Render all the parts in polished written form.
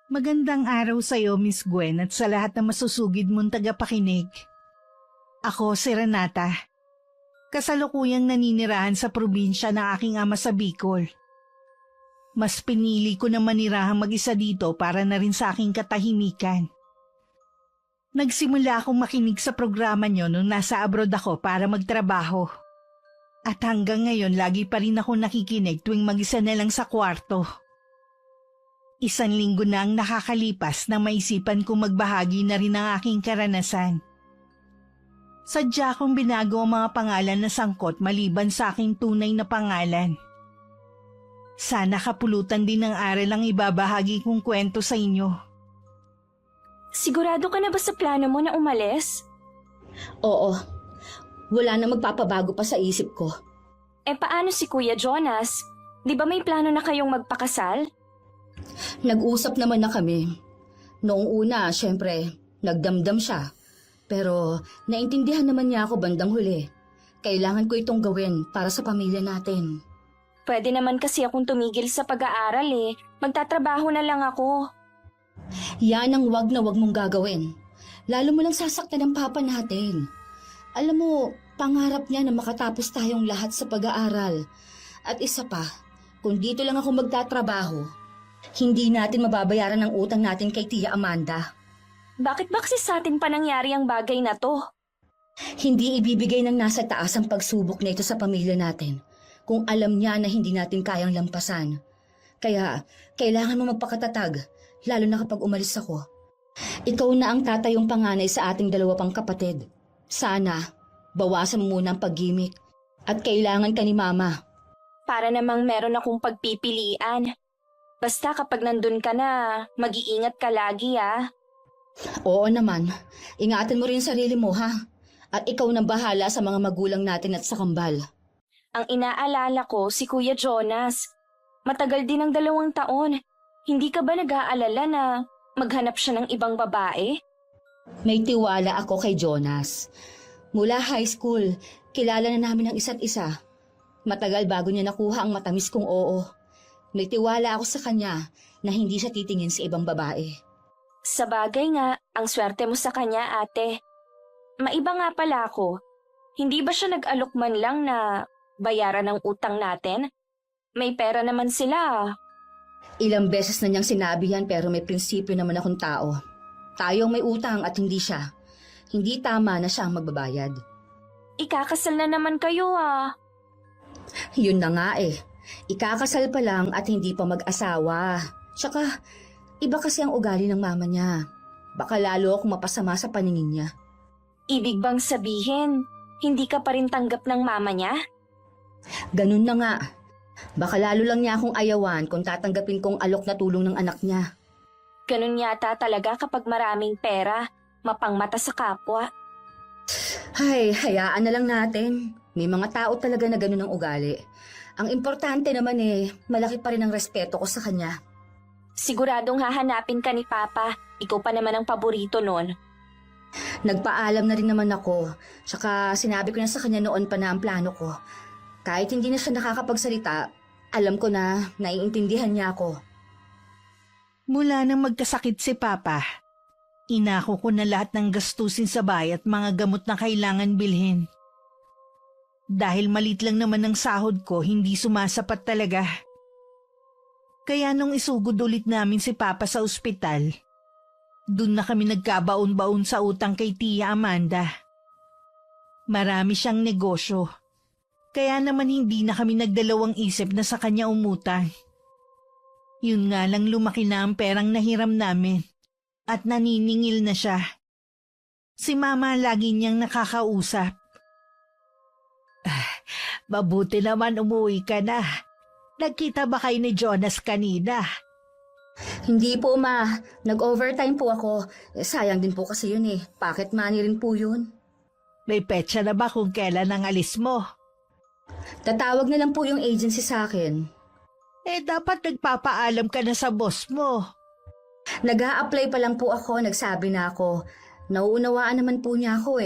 Magandang araw sa iyo, Miss Gwen, at sa lahat na masusugid mong tagapakinig. Ako si Renata. Kasalukuyang naninirahan sa probinsya ng aking ama sa Bicol. Mas pinili ko na manirahan mag-isa dito para na rin sa aking katahimikan. Nagsimula akong makinig sa programa nyo nung nasa abroad ako para magtrabaho. At hanggang ngayon lagi pa rin ako nakikinig tuwing mag-isa na lang sa kwarto. 1 linggo na ang nakakalipas nang maisipan kong magbahagi na rin ang aking karanasan. Sadya kong binago ang mga pangalan na sangkot maliban sa aking tunay na pangalan. Sana kapulutan din ng aral ang ibabahagi kong kwento sa inyo. Sigurado ka na ba sa plano mo na umalis? Oo. Wala na magpapabago pa sa isip ko. Paano si Kuya Jonas? Di ba may plano na kayong magpakasal? Nag-usap naman na kami. Noong una, syempre, nagdamdam siya. Pero naintindihan naman niya ako bandang huli. Kailangan ko itong gawin para sa pamilya natin. Pwede naman kasi akong tumigil sa pag-aaral Magtatrabaho na lang ako. Yan ang wag na wag mong gagawin. Lalo mo lang sasaktan ang papa natin. Alam mo, pangarap niya na makatapos tayong lahat sa pag-aaral. At isa pa, kung dito lang ako magtatrabaho, hindi natin mababayaran ang utang natin kay Tia Amanda. Bakit ba kasi sa atin pa nangyari ang bagay na to? Hindi ibibigay ng nasa taas ang pagsubok na ito sa pamilya natin kung alam niya na hindi natin kayang lampasan. Kaya, kailangan mo magpakatatag, lalo na kapag umalis ako. Ikaw na ang tatayong panganay sa ating 2 pang kapatid. Sana, bawasan mo muna ang paggimik at kailangan ka ni Mama. Para namang meron akong pagpipilian. Basta kapag nandun ka na, mag-iingat ka lagi Oo naman, ingatan mo rin sarili mo ha. At ikaw nang bahala sa mga magulang natin at sa kambal. Ang inaalala ko si Kuya Jonas. Matagal din ang 2 taon. Hindi ka ba nag-aalala na maghanap siya ng ibang babae? May tiwala ako kay Jonas. Mula high school, kilala na namin ang isa't isa. Matagal bago niya nakuha ang matamis kong oo. May tiwala ako sa kanya na hindi siya titingin sa ibang babae. Sa bagay nga, ang swerte mo sa kanya, ate. Maiba nga pala ako. Hindi ba siya nag-alok man lang na bayaran ang utang natin? May pera naman sila. Ilang beses na niyang sinabi yan pero may prinsipyo naman akong tao. Tayong may utang at hindi siya. Hindi tama na siya ang magbabayad. Ikakasal na naman kayo Yun na nga Ikakasal pa lang at hindi pa mag-asawa. Tsaka, iba kasi ang ugali ng mama niya. Baka lalo akong mapasama sa paningin niya. Ibig bang sabihin, hindi ka pa rin tanggap ng mama niya? Ganun na nga. Baka lalo lang niya akong ayawan kung tatanggapin kong alok na tulong ng anak niya. Ganun yata talaga kapag maraming pera, mapangmata sa kapwa. Ay, hayaan na lang natin. May mga tao talaga na ganun ang ugali. Ang importante naman malaki pa rin ang respeto ko sa kanya. Siguradong hahanapin ka ni Papa. Ikaw pa naman ang paborito nun. Nagpaalam na rin naman ako. Tsaka sinabi ko na sa kanya noon pa na ang plano ko. Kahit hindi na siya nakakapagsalita, alam ko na naiintindihan niya ako. Mula nang magkasakit si Papa, inako ko na lahat ng gastusin sa bahay at mga gamot na kailangan bilhin. Dahil malit lang naman ang sahod ko, hindi sumasapat talaga. Kaya nung isugod ulit namin si Papa sa ospital, dun na kami nagkabaon-baon sa utang kay Tia Amanda. Marami siyang negosyo, kaya naman hindi na kami nagdalawang isip na sa kanya umutang. Yun nga lang lumaki na ang perang nahiram namin at naniningil na siya. Si Mama lagi niyang nakakausap. Mabuti naman umuwi ka na. Nagkita ba kayo ni Jonas kanina? Hindi po ma, nag-overtime po ako. Sayang din po kasi yun Pocket money rin po yun. May petsa na ba kung kailan ang alis mo? Tatawag na lang po yung agency sa akin. Dapat nagpapaalam ka na sa boss mo. Nag-a-apply pa lang po ako, nagsabi na ako. Nauunawaan naman po niya ako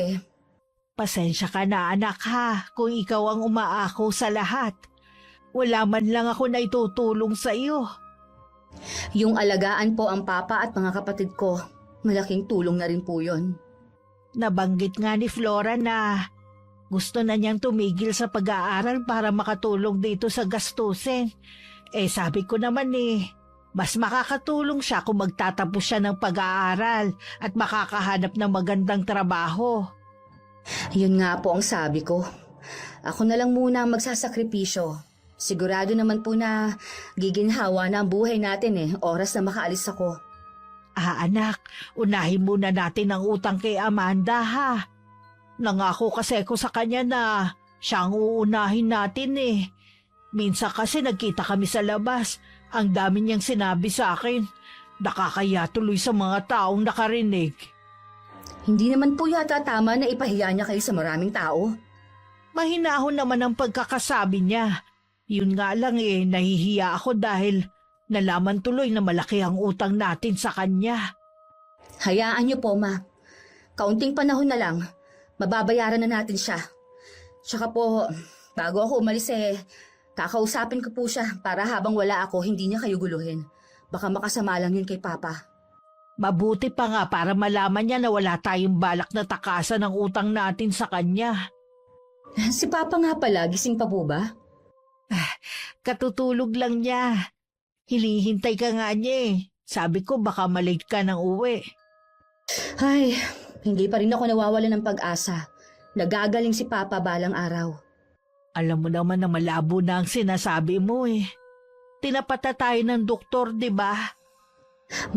Pasensya ka na anak ha, kung ikaw ang umaako sa lahat. Wala man lang ako na itutulong sa iyo. Yung alagaan po ang papa at mga kapatid ko, malaking tulong na rin po yun. Nabanggit nga ni Flora na gusto na niyang tumigil sa pag-aaral para makatulong dito sa gastusin. Sabi ko naman mas makakatulong siya kung magtatapos siya ng pag-aaral at makakahanap ng magandang trabaho. Yun nga po ang sabi ko. Ako na lang muna ang magsasakripisyo. Sigurado naman po na giginhawa na ang buhay natin oras na makaalis ako. Anak, unahin muna natin ang utang kay Amanda ha. Nangako kasi ako sa kanya na siya ang uunahin natin Minsan kasi nagkita kami sa labas. Ang dami niyang sinabi sa akin. Nakakaya tuloy sa mga taong nakarinig. Hindi naman po yata tama na ipahiya niya kayo sa maraming tao. Mahinahon naman ang pagkakasabi niya. Yun nga lang nahihiya ako dahil nalaman tuloy na malaki ang utang natin sa kanya. Hayaan niyo po, Ma. Kaunting panahon na lang, mababayaran na natin siya. Tsaka po, bago ako umalis kakausapin ko po siya para habang wala ako, hindi niya kayo guluhin. Baka makasama lang yun kay Papa. Mabuti pa nga para malaman niya na wala tayong balak na takasan ang utang natin sa kanya. Si Papa nga pala, gising pa po ba? Katutulog lang niya. Hilihintay ka nga niya Sabi ko baka malate ka ng uwi. Ay, hindi pa rin ako nawawalan ng pag-asa. Nagagaling si Papa balang araw. Alam mo naman na malabo na ang sinasabi mo Tinapata tayo ng doktor, di ba?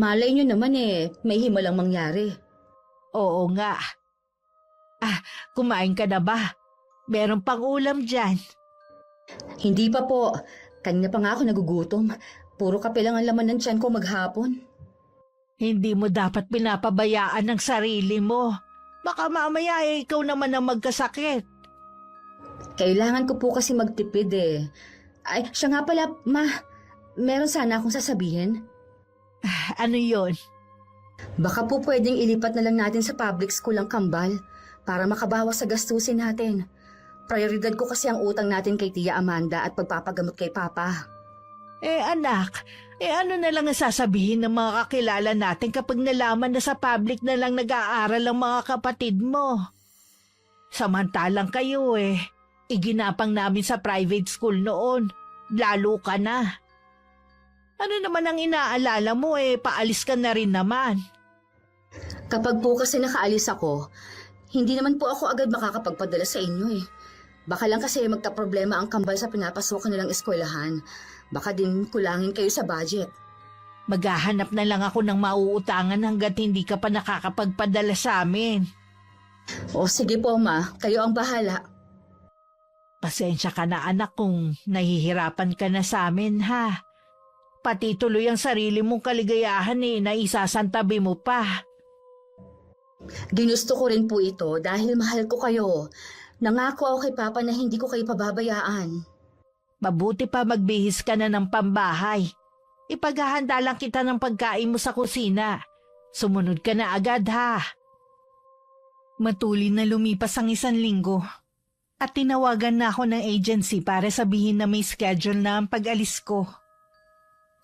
Malay nyo naman may himalang mangyari. Oo nga. Kumain ka na ba? Meron pang ulam dyan. Hindi pa po. Kanina pa nga ako nagugutom. Puro kape lang ang laman ng tiyan ko maghapon. Hindi mo dapat pinapabayaan ang sarili mo. Baka mamaya ikaw naman ang magkasakit. Kailangan ko po kasi magtipid Ay, siya nga pala, Ma. Meron sana akong sasabihin. Ano yon? Baka po pwedeng ilipat na lang natin sa public school ang kambal para makabawas sa gastusin natin. Prioridad ko kasi ang utang natin kay Tia Amanda at pagpapagamot kay Papa. Anak, ano na lang ang sasabihin ng mga kakilala natin kapag nalaman na sa public na lang nag-aaral ang mga kapatid mo? Samantalang kayo iginapang namin sa private school noon. Lalo ka na. Ano naman ang inaalala mo paalis ka na rin naman. Kapag po kasi nakaalis ako, hindi naman po ako agad makakapagpadala sa inyo Baka lang kasi magka-problema ang kambal sa pinapasukan nilang eskwelahan. Baka din kulangin kayo sa budget. Maghahanap na lang ako ng mauutangan hanggat hindi ka pa nakakapagpadala sa amin. O sige po, Ma. Kayo ang bahala. Pasensya ka na anak kung nahihirapan ka na sa amin ha. Pati tuloy ang sarili mong kaligayahan na isasantabi mo pa. Ginusto ko rin po ito dahil mahal ko kayo. Nangako ako kay Papa na hindi ko kayo pababayaan. Mabuti pa magbihis ka na ng pambahay. Ipaghahanda lang kita ng pagkain mo sa kusina. Sumunod ka na agad ha. Matuli na lumipas ang 1 linggo at tinawagan na ako ng agency para sabihin na may schedule na ang pag-alis ko.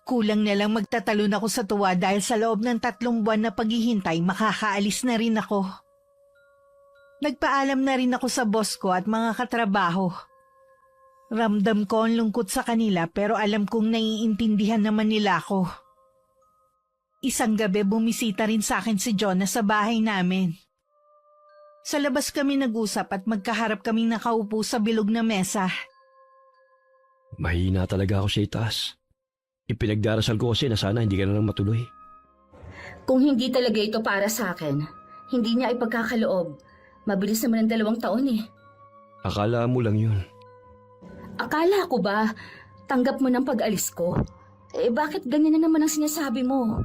Kulang na lang magtatalon ako sa tuwa dahil sa loob ng 3 buwan na paghihintay makakaalis na rin ako. Nagpaalam na rin ako sa boss ko at mga katrabaho. Ramdam ko ang lungkot sa kanila pero alam kong naiintindihan naman nila ako. Isang gabi bumisita rin sa akin si Jonas sa bahay namin. Sa labas kami nag-usap at magkaharap kaming nakaupo sa bilog na mesa. Mahina talaga ako sa itaas. Ipinagdarasal ko kasi na sana hindi ka na lang matuloy. Kung hindi talaga ito para sa akin, hindi niya ipagkakaloob. Mabilis naman ang 2 taon Akala mo lang yun. Akala ko ba, tanggap mo ng pag-alis ko? Bakit ganyan na naman ang sinasabi mo?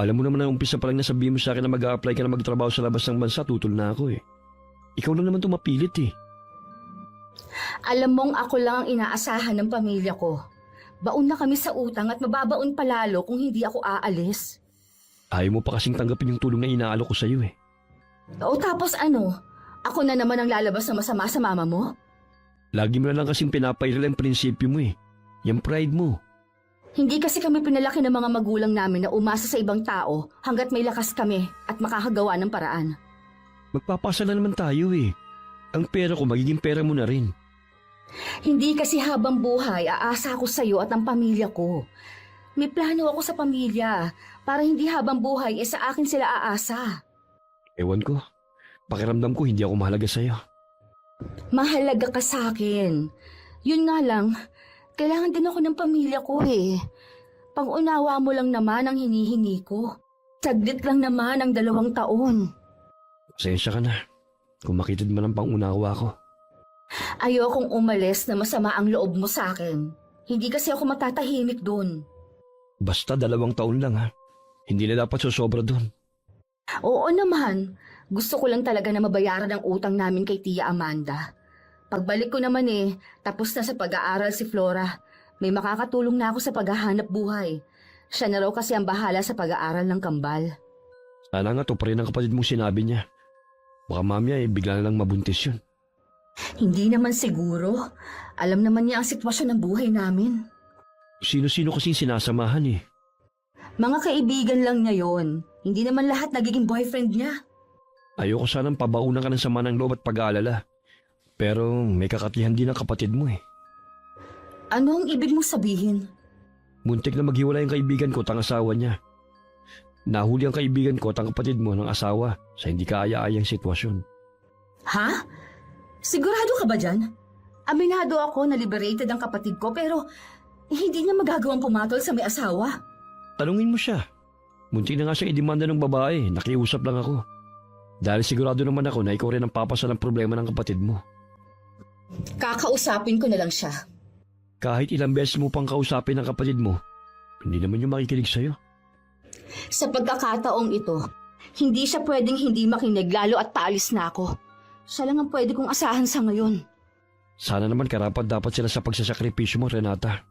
Alam mo naman na umpisa pa lang nasabihin mo sa akin na mag-a-apply ka na magtrabaho sa labas ng bansa, tutol na ako Ikaw lang naman tumapilit Alam mong ako lang ang inaasahan ng pamilya ko. Baon na kami sa utang at mababaon palalo kung hindi ako aalis. Ayaw mo pa kasing tanggapin yung tulong na inaalok ko sa'yo O tapos ano? Ako na naman ang lalabas na masama sa mama mo? Lagi mo na lang kasing pinapairal ang prinsipyo mo Yung pride mo. Hindi kasi kami pinalaki ng mga magulang namin na umasa sa ibang tao hanggat may lakas kami at makakagawa ng paraan. Magpapasala naman tayo eh. Ang pera ko magiging pera mo na rin. Hindi kasi habang buhay aasa ako sa iyo at ang pamilya ko. May plano ako sa pamilya para hindi habang buhay sa akin sila aasa. Ewan ko. Pakiramdam ko hindi ako mahalaga sa'yo. Mahalaga ka sa akin. Yun nga lang, kailangan din ako ng pamilya ko eh. Pang-unawa mo lang naman ang hinihingi ko. Saglit lang naman ang 2 taon. Pasensya ka na. Kung makitid man ang pangunawa ko. Ayokong umalis na masama ang loob mo sa akin. Hindi kasi ako matatahimik doon. Basta 2 taon lang ha. Hindi na dapat susobra doon. Oo naman. Gusto ko lang talaga na mabayaran ang utang namin kay Tia Amanda. Pagbalik ko naman tapos na sa pag-aaral si Flora. May makakatulong na ako sa paghahanap buhay. Siya na raw kasi ang bahala sa pag-aaral ng kambal. Sana nga to pa rin ang kapatid mong sinabi niya. Baka mamaya bigla na lang mabuntis yun. Hindi naman siguro. Alam naman niya ang sitwasyon ng buhay namin. Sino-sino kasing sinasamahan eh. Mga kaibigan lang niya yon. Hindi naman lahat nagiging boyfriend niya. Ayoko sanang pabaunan ka ng sama ng loob at pag-aalala. Pero may kakatihan din ang kapatid mo eh. Ano ang ibig mong sabihin? Muntik na maghiwalay ang kaibigan ko at ang asawa niya. Nahuli ang kaibigan ko at ang kapatid mo ng asawa sa hindi kaaya-ayang sitwasyon. Ha? Sigurado ka ba dyan? Aminado ako na liberated ang kapatid ko pero hindi niya magagawang pumatol sa may asawa. Tanungin mo siya. Muntik na nga siyang idemanda ng babae. Nakiusap lang ako. Dahil sigurado naman ako na ikaw rin ang papasa ng problema ng kapatid mo. Kakausapin ko na lang siya. Kahit ilang beses mo pang kausapin ang kapatid mo, hindi naman yung makikinig sa'yo. Sa pagkakataong ito, hindi siya pwedeng hindi makinig lalo at paalis na ako. Siya lang ang pwede kong asahan sa ngayon. Sana naman karapat dapat sila sa pagsasakripisyo mo, Renata.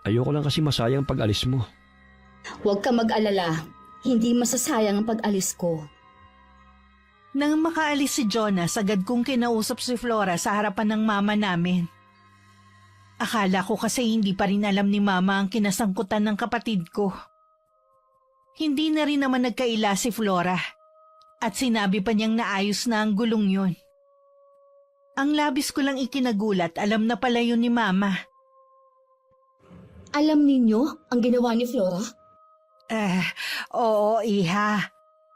Ayoko lang kasi masayang pag-alis mo. Huwag ka mag-alala. Hindi masasayang ang pag-alis ko. Nang makaalis si Jonas, agad kong kinausap si Flora sa harapan ng mama namin. Akala ko kasi hindi pa rin alam ni mama ang kinasangkutan ng kapatid ko. Hindi na rin naman nagkaila si Flora at sinabi pa niyang naayos na ang gulong yun. Ang labis ko lang ikinagulat, alam na pala yun ni mama. Alam ninyo ang ginawa ni Flora? Oo iha.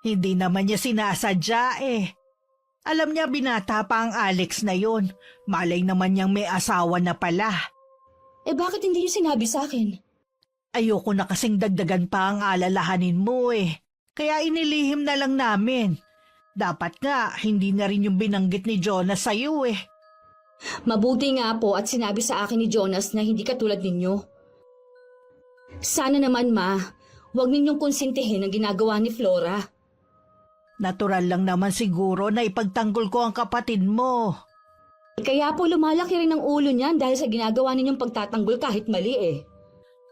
Hindi naman niya sinasadya eh. Alam niya binata pa ang Alex na yun. Malay naman niyang may asawa na pala. Bakit hindi niyo sinabi sa akin? Ayoko na kasing dagdagan pa ang alalahanin mo eh. Kaya inilihim na lang namin. Dapat nga, hindi na rin yung binanggit ni Jonas sa'yo eh. Mabuti nga po at sinabi sa akin ni Jonas na hindi katulad ninyo. Sana naman huwag ninyong konsintihin ang ginagawa ni Flora. Natural lang naman siguro na ipagtanggol ko ang kapatid mo. Kaya po lumalaki rin ang ulo niyan dahil sa ginagawa ninyong pagtatanggol kahit mali eh.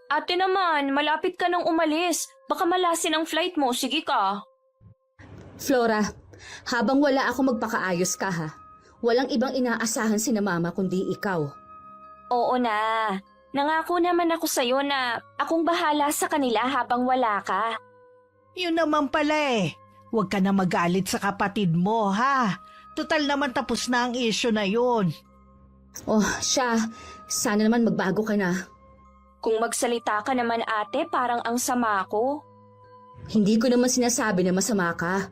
Ate naman, malapit ka nang umalis. Baka malasin ang flight mo. Sige ka. Flora, habang wala ako magpakaayos ka ha. Walang ibang inaasahan si na mama kundi ikaw. Oo na. Nangako naman ako sa'yo na akong bahala sa kanila habang wala ka. Yun naman pala eh. Huwag ka na magalit sa kapatid mo ha. Total naman tapos na ang issue na yun. Oh, sana naman magbago ka na. Kung magsalita ka naman ate, parang ang sama ko. Hindi ko naman sinasabi na masama ka.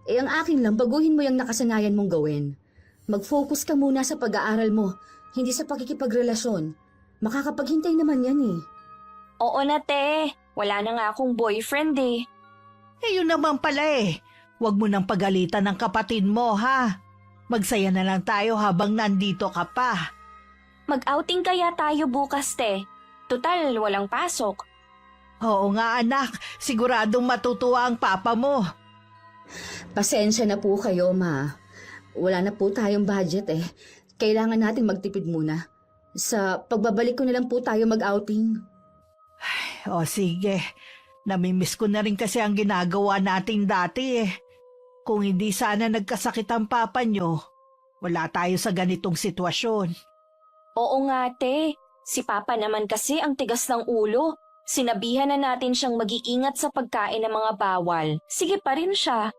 Ang akin lang, baguhin mo yung nakasanayan mong gawin. Mag-focus ka muna sa pag-aaral mo, hindi sa pakikipagrelasyon. Makakapaghintay naman yan eh. Oo na te, wala na nga akong boyfriend eh. Yun naman pala eh. Huwag mo nang pagalitan ng kapatid mo ha. Magsaya na lang tayo habang nandito ka pa. Mag-outing kaya tayo bukas te. Tutal, walang pasok. Oo nga anak, siguradong matutuwa ang papa mo. Pasensya na po kayo, ma. Wala na po tayong budget eh. Kailangan natin magtipid muna. Sa pagbabalik ko na lang po tayo mag-outing. O sige, namimiss ko na rin kasi ang ginagawa natin dati eh. Kung hindi sana nagkasakit ang papa nyo, wala tayo sa ganitong sitwasyon. Oo nga te, si papa naman kasi ang tigas ng ulo. Sinabihan na natin siyang mag-iingat sa pagkain ng mga bawal. Sige pa rin siya.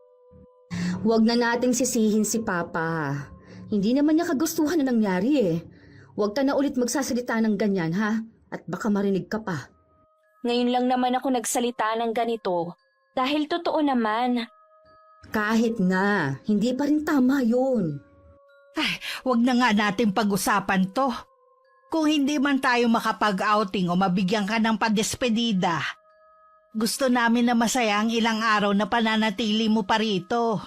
Huwag na nating sisihin si Papa. Hindi naman niya kagustuhan na nangyari eh. Huwag ka na ulit magsasalita ng ganyan ha, at baka marinig ka pa. Ngayon lang naman ako nagsalita ng ganito. Dahil totoo naman. Kahit na, hindi pa rin tama yun. Huwag na nga natin pag-usapan to. Kung hindi man tayo makapag-outing o mabigyan ka ng padespedida, gusto namin na masaya ang ilang araw na pananatili mo pa rito.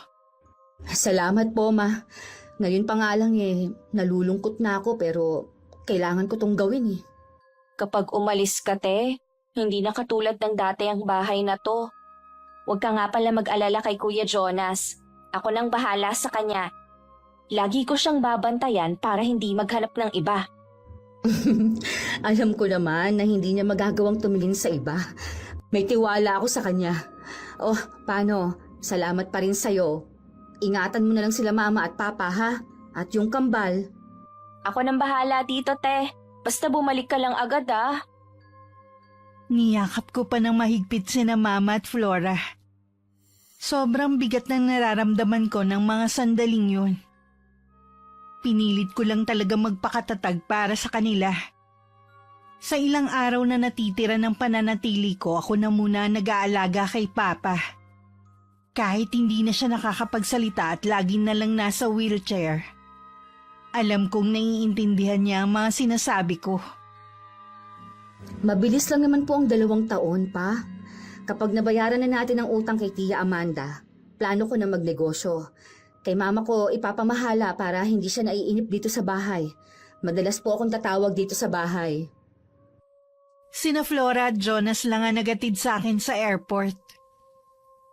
Salamat po, Ma. Ngayon pa nga lang nalulungkot na ako pero kailangan ko tong gawin eh. Kapag umalis ka, te, hindi na katulad ng dati ang bahay na to. Huwag ka nga pala mag-alala kay Kuya Jonas. Ako nang bahala sa kanya. Lagi ko siyang babantayan para hindi maghanap ng iba. Alam ko naman na hindi niya magagawang tumingin sa iba. May tiwala ako sa kanya. Oh, paano? Salamat pa rin sa'yo. Ingatan mo na lang sila Mama at Papa ha? At yung kambal. Ako nang bahala dito, te. Basta bumalik ka lang agad, ah. Niyakap ko pa ng mahigpit sina Mama at Flora. Sobrang bigat ng nararamdaman ko ng mga sandaling yun. Pinilit ko lang talaga magpakatatag para sa kanila. Sa ilang araw na natitira ng pananatili ko, ako na muna nag-aalaga kay Papa. Kahit hindi na siya nakakapagsalita at lagi na lang nasa wheelchair. Alam kong naiintindihan niya ang mga sinasabi ko. Mabilis lang naman po ang 2 taon pa. Kapag nabayaran na natin ang utang kay Tia Amanda, plano ko na magnegosyo. Kay Mama ko ipapamahala para hindi siya naiinip dito sa bahay. Madalas po akong tatawag dito sa bahay. Sina Flora at Jonas lang ang nagatid sa akin sa airport.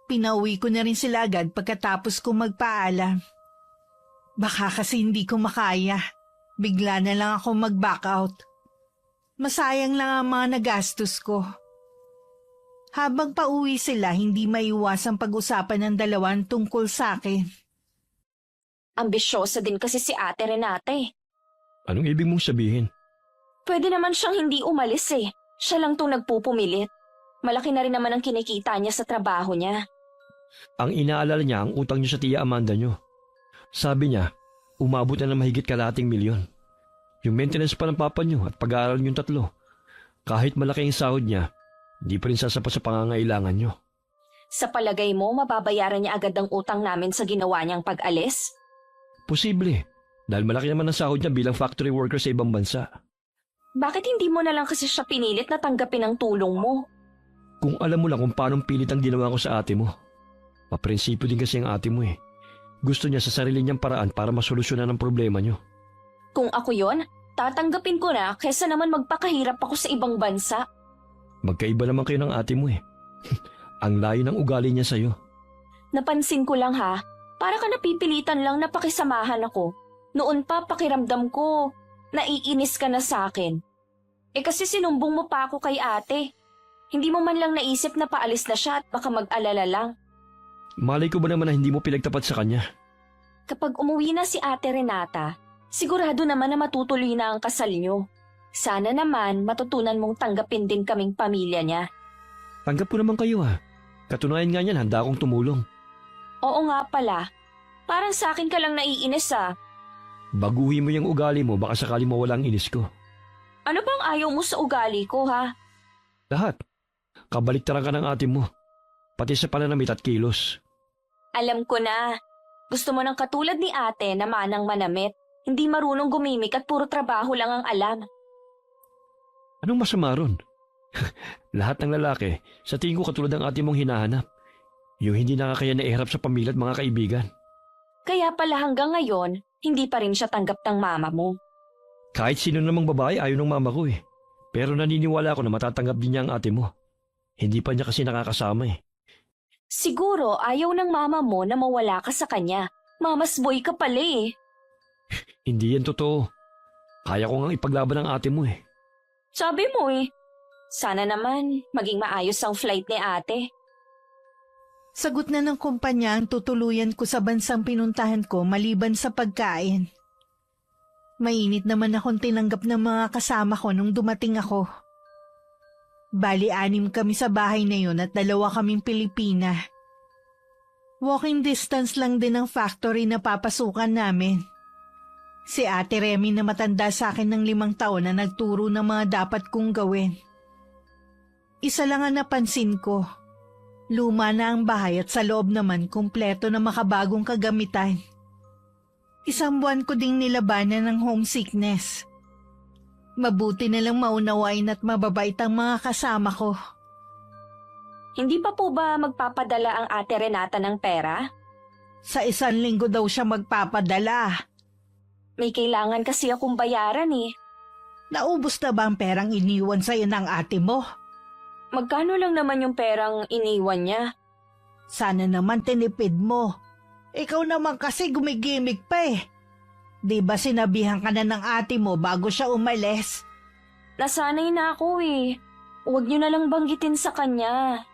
Pinauwi ko na rin sila agad pagkatapos kong magpaalam. Baka kasi hindi ko makaya. Bigla na lang ako mag-back out. Masayang lang ang mga nagastos ko. Habang pauwi sila, hindi maiwasang pag-usapan ng dalawan tungkol sa akin. Ambisyosa din kasi si Ate Renate. Anong ibig mong sabihin? Pwede naman siyang hindi umalis eh. Siya lang tong nagpupumilit. Malaki na rin naman ang kinikita niya sa trabaho niya. Ang inaalala niya ang utang niyo sa Tia Amanda niyo. Sabi niya, umabot na ng mahigit kalahating milyon. Yung maintenance pa ng papa niyo at pag-aaral niyong 3. Kahit malaki ang sahod niya, hindi pa rin sasapat sa pangangailangan niyo. Sa palagay mo, mababayaran niya agad ang utang namin sa ginawa niyang pag-alis? Posible, dahil malaki naman ang sahod niya bilang factory worker sa ibang bansa. Bakit hindi mo na lang kasi siya pinilit na tanggapin ang tulong mo? Kung alam mo lang kung paano pilit ang ginawa ko sa ate mo. Maprinsipyo din kasi ang ate mo eh. Gusto niya sa sarili niyang paraan para masolusyonan ang problema niyo. Kung ako yon, tatanggapin ko na kesa naman magpakahirap ako sa ibang bansa. Magkaiba naman kayo ng ate mo eh. Ang layo ng ugali niya sa'yo. Napansin ko lang ha, para ka napipilitan lang na pakisamahan ako. Noon pa pakiramdam ko, naiinis ka na sa akin. Eh kasi sinumbong mo pa ako kay ate. Hindi mo man lang naisip na paalis na siya at baka mag-alala lang. Malay ko ba naman na hindi mo pinagtapat sa kanya? Kapag umuwi na si Ate Renata, sigurado naman na matutuloy na ang kasal niyo. Sana naman matutunan mong tanggapin din kaming pamilya niya. Tanggap ko naman kayo ha. Katunayan nga niyan, handa akong tumulong. Oo nga pala. Parang sa akin ka lang naiinis ah. Baguhin mo yung ugali mo, baka sakali mawala ang inis ko. Ano bang ayaw mo sa ugali ko ha? Lahat. Kabaliktaran ka ng ate mo. Pati sa pananamit at kilos. Alam ko na. Gusto mo ng katulad ni ate na manang manamit. Hindi marunong gumimik at puro trabaho lang ang alam. Anong masama ron? Lahat ng lalaki, sa tingin ko katulad ng ate mong hinahanap. Yung hindi nakakaya na iharap sa pamilya at mga kaibigan. Kaya pala hanggang ngayon, hindi pa rin siya tanggap ng mama mo. Kahit sino namang babae ayaw ng mama ko eh. Pero naniniwala ako na matatanggap din niya ang ate mo. Hindi pa niya kasi nakakasama eh. Siguro ayaw ng mama mo na mawala ka sa kanya. Mamas boy ka pala eh. Hindi yan totoo. Kaya ko ngang ipaglaban ang ate mo eh. Sabi mo eh. Sana naman maging maayos ang flight ni ate. Sagot na ng kumpanya ang tutuluyan ko sa bansang pinuntahan ko maliban sa pagkain. Mainit naman akong tinanggap ng mga kasama ko nung dumating ako. Bali 6 kami sa bahay na yun at 2 kaming Pilipina. Walking distance lang din ang factory na papasukan namin. Si Ate Remy na matanda sa akin ng 5 taon na nagturo ng mga dapat kong gawin. Isa lang ang napansin ko. Luma na ang bahay at sa loob naman kumpleto na makabagong kagamitan. 1 buwan ko ding nilabanan ng homesickness. Mabuti na lang maunawain at mababait ang mga kasama ko. Hindi pa po ba magpapadala ang Ate Renata ng pera? Sa 1 linggo daw siya magpapadala. May kailangan kasi akong bayaran eh. Naubos na ba ang perang iniwan sa'yo ng ate mo? Magkano lang naman yung perang iniwan niya? Sana naman tinipid mo. Ikaw naman kasi gumigimik pa eh. Di ba sinabihan ka na ng ate mo bago siya umalis? Nasanay na ako eh. Huwag niyo na lang banggitin sa kanya.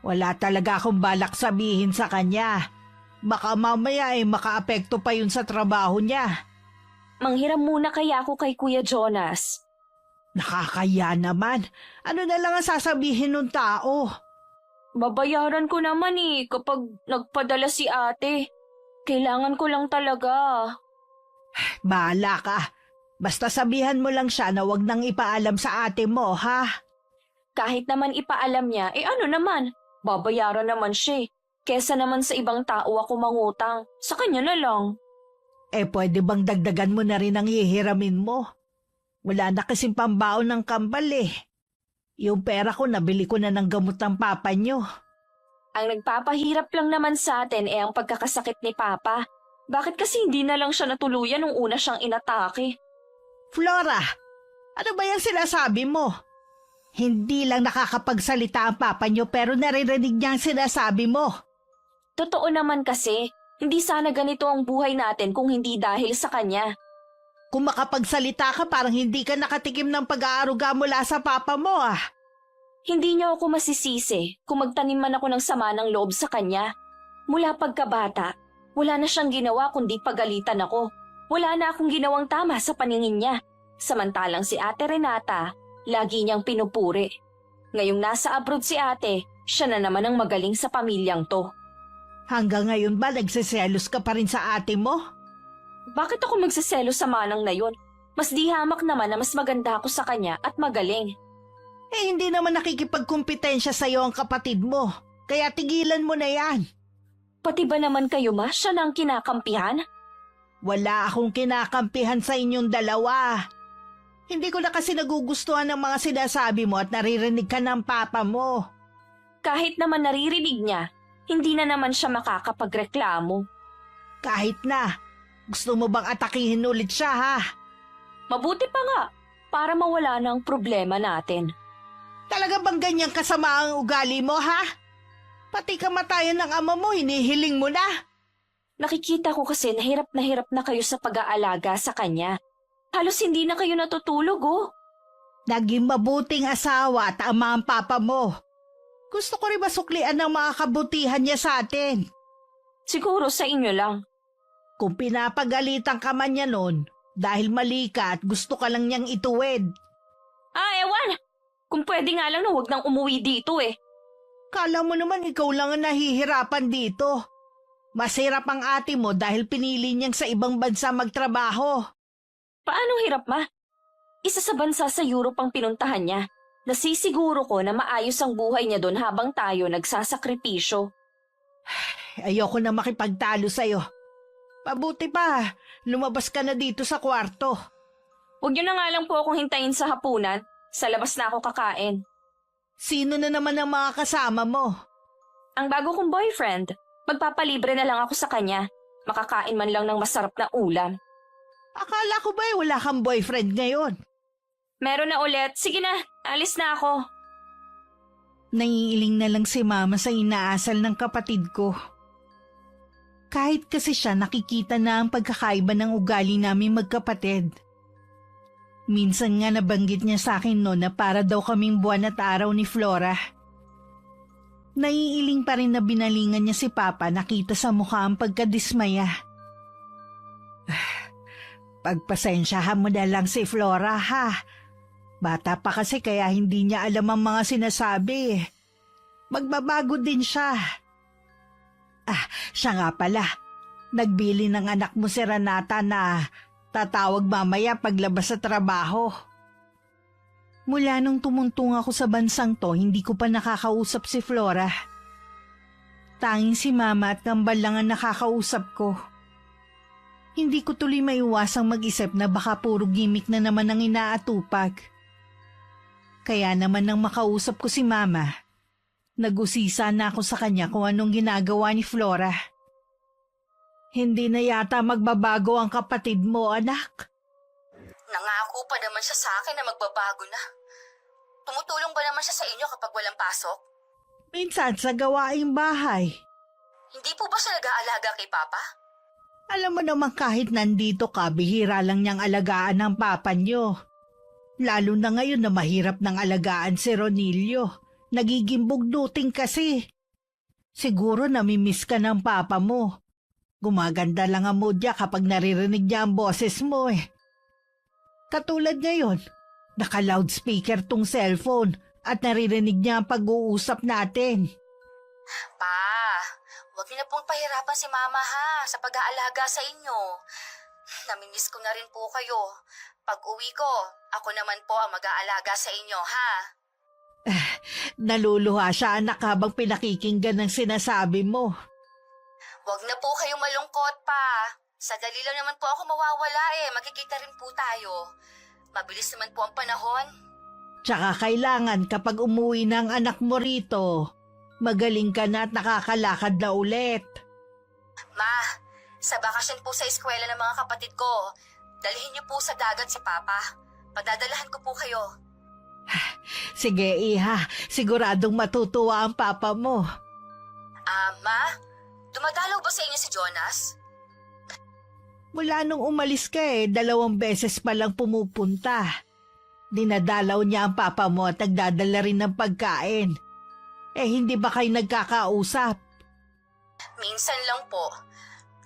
Wala talaga akong balak sabihin sa kanya. Baka mamaya makaapekto pa yun sa trabaho niya. Manghiram muna kaya ako kay Kuya Jonas. Nakakaya naman. Ano na lang ang sasabihin ng tao? Babayaran ko naman eh kapag nagpadala si ate. Kailangan ko lang talaga. Bahala ka. Basta sabihan mo lang siya na wag nang ipaalam sa ate mo, ha? Kahit naman ipaalam niya, ano naman? Babayaran naman siya. Kesa naman sa ibang tao ako mangutang. Sa kanya na lang. Pwede bang dagdagan mo na rin ang hihiramin mo? Wala na kasing pambaon ng kambal eh. Yung pera ko nabili ko na ng gamot ng papa nyo. Ang nagpapahirap lang naman sa atin ang pagkakasakit ni Papa. Bakit kasi hindi na lang siya natuluyan nung una siyang inatake? Flora, ano ba yung sinasabi mo? Hindi lang nakakapagsalita ang papa nyo pero naririnig niya ang sinasabi mo. Totoo naman kasi, hindi sana ganito ang buhay natin kung hindi dahil sa kanya. Kung makapagsalita ka parang hindi ka nakatikim ng pag-aaruga mula sa papa mo ah. Hindi niyo ako masisisi kung magtanim man ako ng sama ng loob sa kanya. Mula pagkabata, wala na siyang ginawa kundi pagalitan ako. Wala na akong ginawang tama sa paningin niya. Samantalang si Ate Renata, lagi niyang pinupuri. Ngayong nasa abroad si ate, siya na naman ang magaling sa pamilyang to. Hanggang ngayon ba nagsiselos ka pa rin sa ate mo? Bakit ako magsaselo sa manang na yun? Mas di hamak naman na mas maganda ako sa kanya at magaling. Hindi naman nakikipagkumpetensya sa'yo ang kapatid mo. Kaya tigilan mo na yan. Pati ba naman kayo siya na ang kinakampihan? Wala akong kinakampihan sa inyong dalawa. Hindi ko na kasi nagugustuhan ng mga sinasabi mo at naririnig ka ng papa mo. Kahit naman naririnig niya, hindi na naman siya makakapagreklamo. Kahit na, gusto mo bang atakihin ulit siya ha? Mabuti pa nga, para mawala na ang problema natin. Talaga bang ganyang kasama ang ugali mo ha? Pati kamatayan ng ama mo, hinihiling mo na. Nakikita ko kasi na hirap na kayo sa pag-aalaga sa kanya. Halos hindi na kayo natutulog oh. Naging mabuting asawa at ama ang papa mo. Gusto ko rin masuklian ng mga kabutihan niya sa atin. Siguro sa inyo lang. Kung pinapagalitan ka man niya noon, dahil mali ka at gusto ka lang niyang ituwid. Ewan! Kung pwede nga lang na huwag nang umuwi dito eh. Kala mo naman ikaw lang ang nahihirapan dito. Masirap ang ate mo dahil pinili niyang sa ibang bansa magtrabaho. Paano hirap ma? Isa sa bansa sa Europe ang pinuntahan niya. Nasisiguro ko na maayos ang buhay niya doon habang tayo nagsasakripisyo. Ayoko na makipagtalo sa'yo. Mabuti pa, lumabas ka na dito sa kwarto. Huwag niyo na nga lang po akong hintayin sa hapunan. Sa labas na ako kakain. Sino na naman ang mga kasama mo? Ang bago kong boyfriend. Magpapalibre na lang ako sa kanya. Makakain man lang ng masarap na ulam. Akala ko ba wala kang boyfriend ngayon? Meron na ulit. Sige na, alis na ako. Naiiling na lang si mama sa inaasal ng kapatid ko. Kahit kasi siya nakikita na ang pagkakaiba ng ugali namin magkapatid. Minsan nga nabanggit niya sa akin noon na para daw kaming buwan at araw ni Flora. Naiiling pa rin na binalingan niya si Papa nakita sa mukha ang pagkadismaya. Pagpasensyahan mo na lang si Flora ha. Bata pa kasi kaya hindi niya alam ang mga sinasabi. Magbabago din siya. Siya nga pala. Nagbili ng anak mo si Renata na tatawag mamaya paglabas sa trabaho. Mula nung tumuntong ako sa bansang to, hindi ko pa nakakausap si Flora. Tanging si Mama at Kambal lang ang nakakausap ko. Hindi ko tuloy maiwasang mag-isip na baka puro gimmick na naman ang inaatupag. Kaya naman nang makausap ko si Mama, nag-usisa na ako sa kanya kung anong ginagawa ni Flora. Hindi na yata magbabago ang kapatid mo, anak. Nangako pa naman siya sa akin na magbabago na. Tumutulong ba naman siya sa inyo kapag walang pasok? Minsan sa gawaing bahay. Hindi po ba siya nag-aalaga kay Papa? Alam mo naman kahit nandito ka, bihira lang niyang alagaan ng papa niyo. Lalo na ngayon na mahirap ng alagaan si Ronilio. Nagiging bugduting kasi. Siguro namimiss ka ng papa mo. Gumaganda lang ang mood niya kapag naririnig niya ang boses mo eh. Katulad ngayon, naka-loudspeaker tong cellphone at naririnig niya ang pag-uusap natin. Pa, huwag niyo na pong pahirapan si Mama ha sa pag-aalaga sa inyo. Namimiss ko na rin po kayo. Pag uwi ko, ako naman po ang mag-aalaga sa inyo ha. Naluluha siya anak habang pinakikinggan ng sinasabi mo. Huwag na po kayong malungkot pa. Sa dali lang naman po ako mawawala Magkikita rin po tayo. Mabilis naman po ang panahon. Tsaka kailangan kapag umuwi ng anak mo rito, magaling ka na at nakakalakad na ulit. Ma, sa bakasyon po sa eskwela ng mga kapatid ko, dalhin niyo po sa dagat si Papa. Padadalahan ko po kayo. Sige, Iha. Siguradong matutuwa ang papa mo. Ma, dumadalaw ba sa inyo si Jonas? Mula nung umalis ka 2 beses pa lang pumupunta. Dinadalaw niya ang papa mo at nagdadala rin ng pagkain. Hindi ba kayo nagkakausap? Minsan lang po.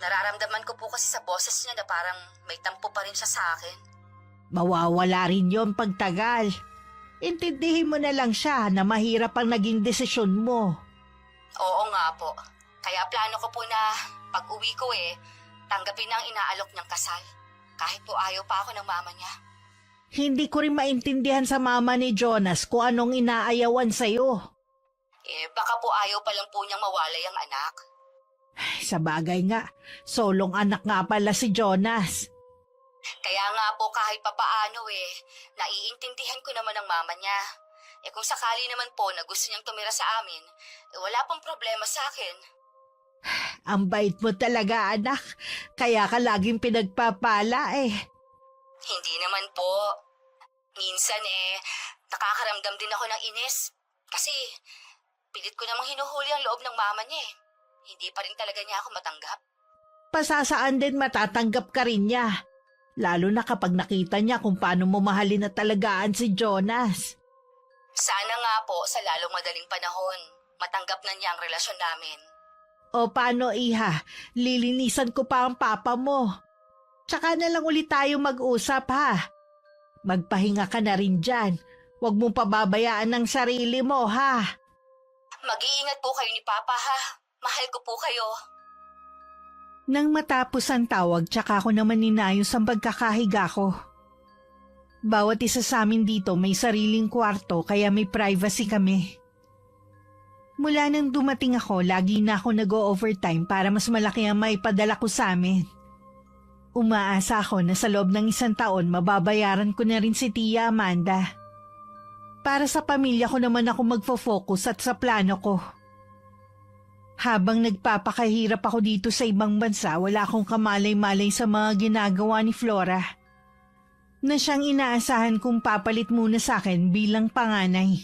Nararamdaman ko po kasi sa boses niya na parang may tampo pa rin siya sa akin. Mawawala rin yon pagtagal. Intindihin mo na lang siya na mahirap ang naging desisyon mo. Oo nga po. Kaya plano ko po na pag uwi ko tanggapin ang inaalok niyang kasal. Kahit po ayaw pa ako ng mama niya. Hindi ko rin maintindihan sa mama ni Jonas kung anong inaayawan sa'yo. Baka po ayaw pa lang po niyang mawalay ang anak. Sa bagay nga, solong anak nga pala si Jonas. Kaya nga po kahit papaano naiintindihan ko naman ang mama niya. Kung sakali naman po na gusto niyang tumira sa amin, wala pong problema sa akin. Ang bait mo talaga, anak. Kaya ka laging pinagpapala Hindi naman po. Minsan nakakaramdam din ako ng inis. Kasi pilit ko namang hinuhuli ang loob ng mama niya Hindi pa rin talaga niya ako matanggap. Pasasaan din matatanggap ka rin niya. Lalo na kapag nakita niya kung paano mo mahalin at talagaan si Jonas. Sana nga po sa lalong madaling panahon, matanggap na niya ang relasyon namin. O paano, Iha? Lilinisan ko pa ang papa mo. Tsaka na lang ulit tayo mag-usap, ha? Magpahinga ka na rin dyan. Huwag mong pababayaan ang sarili mo, ha? Mag-iingat po kayo ni Papa, ha? Mahal ko po kayo. Nang matapos ang tawag, tsaka ako naman ninayos ang pagkakahiga ko. Bawat isa sa amin dito may sariling kwarto kaya may privacy kami. Mula nang dumating ako, lagi na ako nag-o-overtime para mas malaki ang maipadala ko sa amin. Umaasa ako na sa loob ng 1 taon mababayaran ko na rin si Tia Amanda. Para sa pamilya ko naman ako magfo-focus at sa plano ko. Habang nagpapakahirap ako dito sa ibang bansa, wala akong kamalay-malay sa mga ginagawa ni Flora. Na siyang inaasahan kong papalit muna sa akin bilang panganay.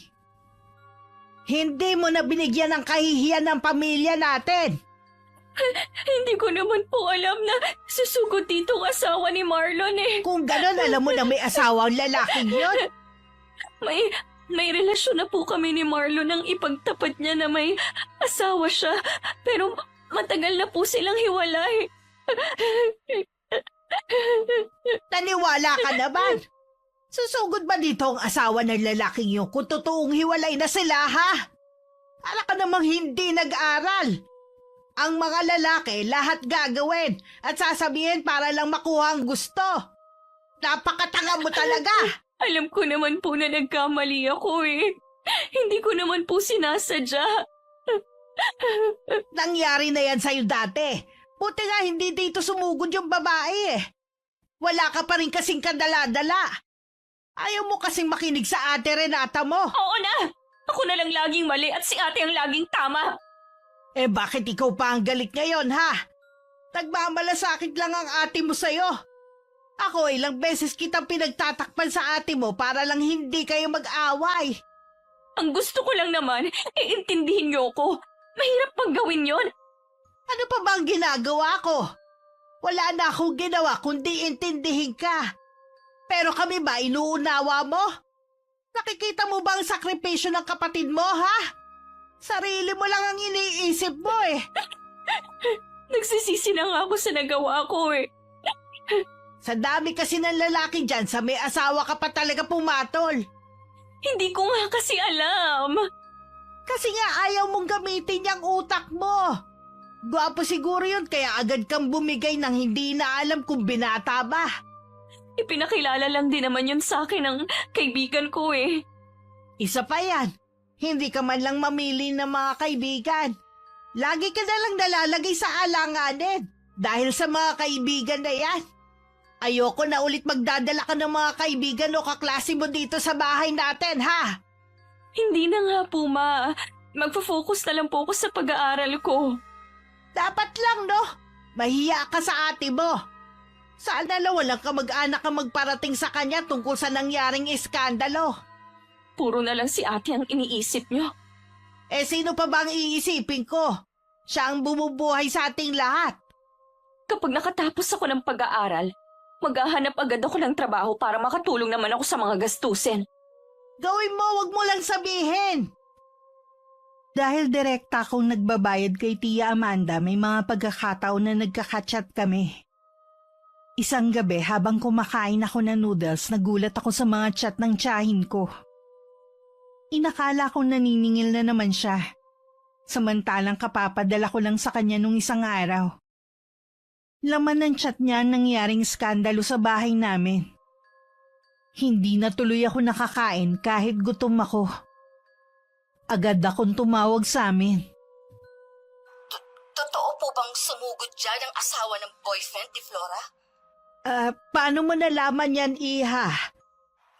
Hindi mo na binigyan ng kahihiyan ng pamilya natin! Hindi ko naman po alam na susugot dito ang asawa ni Marlon Kung ganon, alam mo na may asawa ang lalaking yun. May relasyon na po kami ni Marlon nang ipagtapat niya na may asawa siya. Pero matagal na po silang hiwalay. Naniwala ka naman. Susugod ba dito ang asawa ng lalaking yun kung totoong hiwalay na sila, ha? Ala ka namang hindi nag-aral. Ang mga lalaki lahat gagawin at sasabihin para lang makuha ang gusto. Napakatanga mo talaga. Alam ko naman po na nagkamali ako eh. Hindi ko naman po sinasadya. Nangyari na yan sa'yo dati. Buti nga hindi dito sumugod yung babae eh. Wala ka pa rin kasing kadala-dala. Ayaw mo kasing makinig sa ate Renata mo. Oo na! Ako na lang laging mali at si ate ang laging tama. Eh bakit ikaw pa ang galit ngayon, ha? Nagmamalasakit lang ang ate mo sa'yo. Ako ilang beses kitang pinagtatakpan sa ate mo para lang hindi kayo mag-away. Ang gusto ko lang naman, iintindihin niyo ko. Mahirap pang gawin yon. Ano pa ba ang ginagawa ko? Wala na akong ginawa kundi intindihin ka. Pero kami ba inuunawa mo? Nakikita mo ba ang sakripisyo ng kapatid mo, ha? Sarili mo lang ang iniisip mo eh. Nagsisisi na nga ako sa nagawa ko eh. Sa dami kasi ng lalaki dyan, sa may asawa ka pa talaga pumatol. Hindi ko nga kasi alam. Kasi nga ayaw mong gamitin yung utak mo. Gwapo siguro yun kaya agad kang bumigay nang hindi na alam kung binata ba. Ipinakilala lang din naman yun sa akin ng kaibigan ko eh. Isa pa yan, hindi ka man lang mamili ng mga kaibigan. Lagi ka na lang nalalagay sa alanganin dahil sa mga kaibigan na yan. Ayoko na ulit magdadala ka ng mga kaibigan o kaklase mo dito sa bahay natin, ha? Hindi na nga po, ma. Magpo-focus na lang po ako sa pag-aaral ko. Dapat lang, no? Mahiya ka sa ate mo. Sana na walang kamag-anak ang magparating sa kanya tungkol sa nangyaring iskandalo. Puro na lang si ate ang iniisip niyo. Eh sino pa ba ang iisipin ko? Siya ang bumubuhay sa ating lahat. Kapag nakatapos ako ng pag-aaral, maghahanap agad ako ng trabaho para makatulong naman ako sa mga gastusin. Gawin mo, wag mo lang sabihin. Dahil direkta akong nagbabayad kay Tia Amanda, may mga pagkakataon na nagkakachat kami. Isang gabi habang kumakain ako ng noodles, nagulat ako sa mga chat ng tiyahin ko. Inakala kong naniningil na naman siya. Samantalang kapapadala ko lang sa kanya nung isang araw. Laman ng chat niya ang nangyaring skandalo sa bahay namin. Hindi na tuloy ako nakakain kahit gutom ako. Agad akong tumawag sa amin. Totoo po bang sumugod dyan ang asawa ng boyfriend ni Flora? Paano mo nalaman yan, Iha?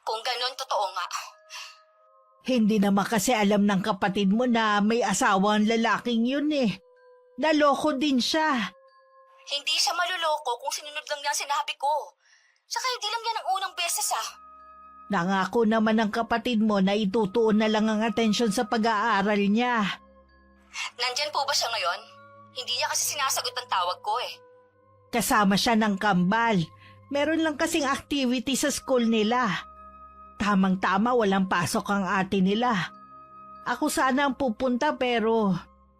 Kung ganon, totoo nga. Hindi naman kasi alam ng kapatid mo na may asawa ang lalaking yun eh. Naloko din siya. Hindi siya maluloko kung sinunod lang niya ang sinabi ko. Tsaka hindi lang yan ang unang beses Nangako naman ng kapatid mo na itutuon na lang ang atensyon sa pag-aaral niya. Nandyan po ba siya ngayon? Hindi niya kasi sinasagot ang tawag ko eh. Kasama siya ng kambal. Meron lang kasing activity sa school nila. Tamang-tama walang pasok ang ate nila. Ako sana ang pupunta pero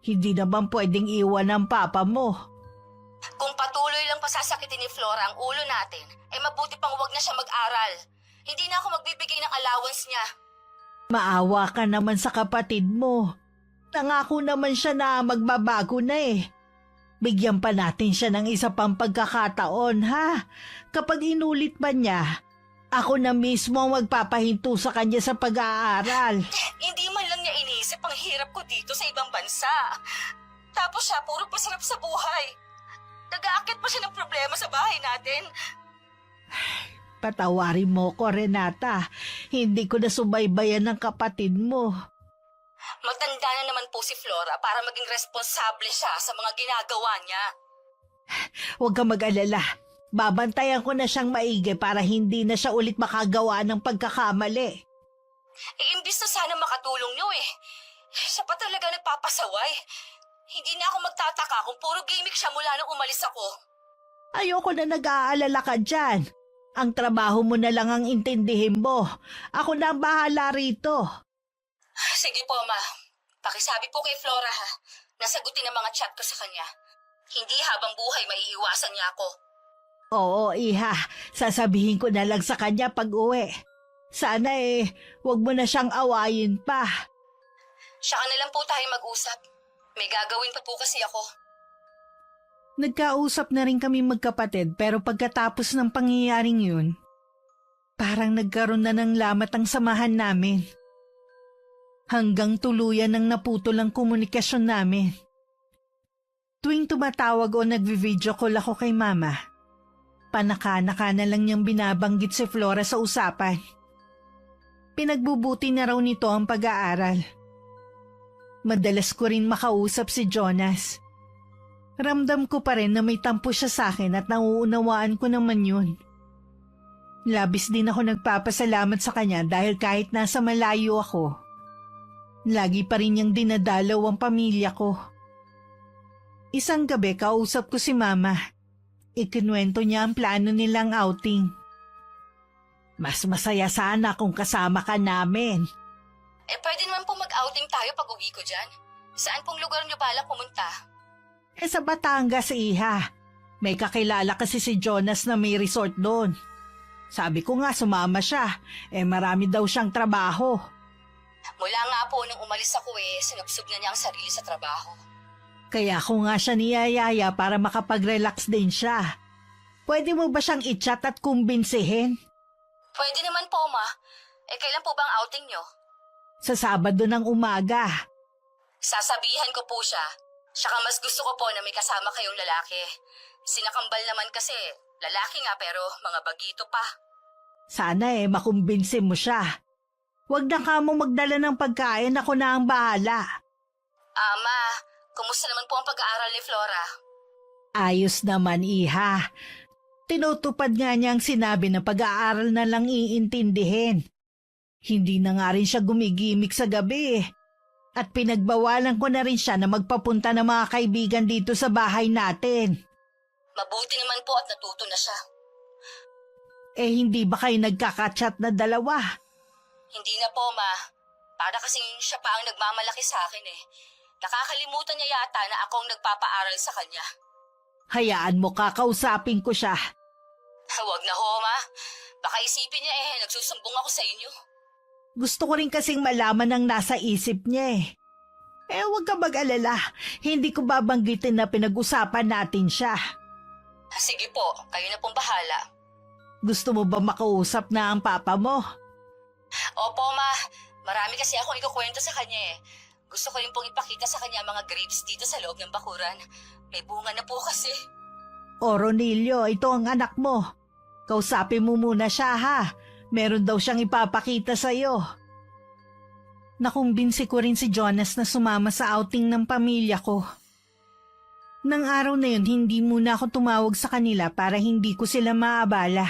hindi naman pwedeng iwan ng papa mo. Kung patuloy lang pasasakitin ni Flora ang ulo natin, ay mabuti pang wag na siya mag-aral. Hindi na ako magbibigay ng allowance niya. Maawa ka naman sa kapatid mo. Nangako naman siya na magbabago na eh. Bigyan pa natin siya ng isa pang pagkakataon, ha? Kapag inulit pa niya, ako na mismo ang magpapahinto sa kanya sa pag-aaral. Hindi man lang niya iniisip ang hirap ko dito sa ibang bansa. Tapos siya, puro pasarap sa buhay. Nag-aakit pa siya ng problema sa bahay natin. Patawarin mo ko, Renata. Hindi ko na subaybayan ng kapatid mo. Matanda na naman po si Flora para maging responsable siya sa mga ginagawa niya. Huwag ka mag-alala. Babantayan ko na siyang maigi para hindi na siya ulit makagawa ng pagkakamali. Imbis na sana makatulong niyo eh. Siya pa talaga nagpapasaway. Hindi na ako magtataka kung puro gimmick siya mula nung umalis ako. Ayoko na nag-aalala ka dyan. Ang trabaho mo na lang ang intindihin mo. Ako na ang bahala rito. Sige po, Ma. Pakisabi po kay Flora ha. Nasagutin ang mga chat ko sa kanya. Hindi habang buhay maiiwasan niya ako. Oo, Iha. Sasabihin ko na lang sa kanya pag uwi. Sana wag mo na siyang awayin pa. Saka na lang po tayo mag-usap. May gagawin pa po kasi ako. Nagkausap na rin kami magkapatid pero pagkatapos ng pangyayaring yun, parang nagkaroon na ng lamat ang samahan namin. Hanggang tuluyan ng naputol ang komunikasyon namin. Tuwing tumatawag o nagvi-video call ako kay Mama, panaka-naka na lang niyang binabanggit si Flora sa usapan. Pinagbubuti na raw nito ang pag-aaral. Madalas ko rin makausap si Jonas. Ramdam ko pa rin na may tampo siya sa akin at nauunawaan ko naman yun. Labis din ako nagpapasalamat sa kanya dahil kahit nasa malayo ako, lagi pa rin niyang dinadalaw ang pamilya ko. Isang gabi kausap ko si Mama. Ikinuwento niya ang plano nilang outing. Mas masaya sana kung kasama ka namin. Pwede naman po mag-outing tayo pag uwi ko dyan. Saan pong lugar niyo balak pumunta? Sa Batangas, Iha. May kakilala kasi si Jonas na may resort doon. Sabi ko nga sumama siya. Marami daw siyang trabaho. Mula nga po nung umalis ako sinubsob na niya ang sarili sa trabaho. Kaya ko nga siya niyayaya para makapag-relax din siya. Pwede mo ba siyang i-chat at kumbinsihin? Pwede naman po, Ma. Kailan po bang outing niyo? Sa Sabado ng umaga. Sasabihan ko po siya. Saka mas gusto ko po na may kasama kayong lalaki. Sinakambal naman kasi, lalaki nga pero mga bagito pa. Sana makumbinsi mo siya. Huwag na ka mong magdala ng pagkain, ako na ang bahala. Ma, kumusta naman po ang pag-aaral ni Flora? Ayos naman, Iha. Tinutupad nga niya ang sinabi na pag-aaral na lang iintindihin. Hindi na nga rin siya gumigimik sa gabi. At pinagbawalan ko na rin siya na magpapunta ng mga kaibigan dito sa bahay natin. Mabuti naman po at natuto na siya. Hindi ba kayo nagkakachat na dalawa? Hindi na po, Ma. Para kasing siya pa ang nagmamalaki sa akin Nakakalimutan niya yata na akong nagpapaaral sa kanya. Hayaan mo, kakausapin ko siya. Huwag na ho, Ma. Baka isipin niya nagsusumbong ako sa inyo. Gusto ko rin kasing malaman ang nasa isip niya huwag ka mag-alala. Hindi ko babanggitin na pinag-usapan natin siya. Sige po, kayo na pong bahala. Gusto mo ba makausap na ang papa mo? Opo, Ma. Marami kasi akong ikukwento sa kanya Gusto ko rin pong ipakita sa kanya ang mga grapes dito sa loob ng bakuran. May bunga na po kasi. Ronilio, ito ang anak mo. Kausapin mo muna siya, ha? Meron daw siyang ipapakita sa'yo. Nakumbinsi ko rin si Jonas na sumama sa outing ng pamilya ko. Nang araw na yun, hindi muna ako tumawag sa kanila para hindi ko sila maabala.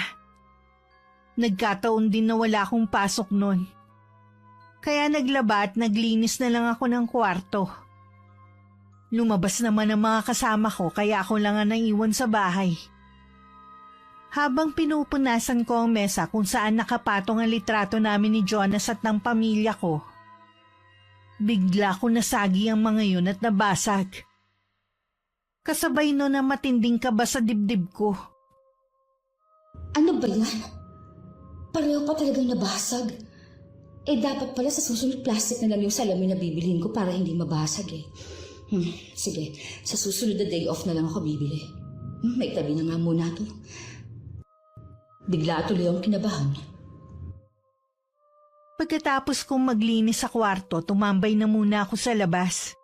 Nagkataon din na wala akong pasok nun. Kaya naglaba at naglinis na lang ako ng kwarto. Lumabas naman ang mga kasama ko kaya ako lang ang naiwan sa bahay. Habang pinupunasan ko ang mesa kung saan nakapatong ang litrato namin ni Jonas at ng pamilya ko, bigla ko nasagi ang mga yun at nabasag. Kasabay no na matinding kaba sa dibdib ko. Ano ba yan? Pareho pa talagang nabasag. Dapat pala sa susunod plastic na lang yung salamin na bibilihin ko para hindi mabasag Sige, sa susunod na day off na lang ako bibili. May tabi na nga muna to. Bigla tuloy ang kinabahan. Pagkatapos kong maglinis sa kwarto, tumambay na muna ako sa labas.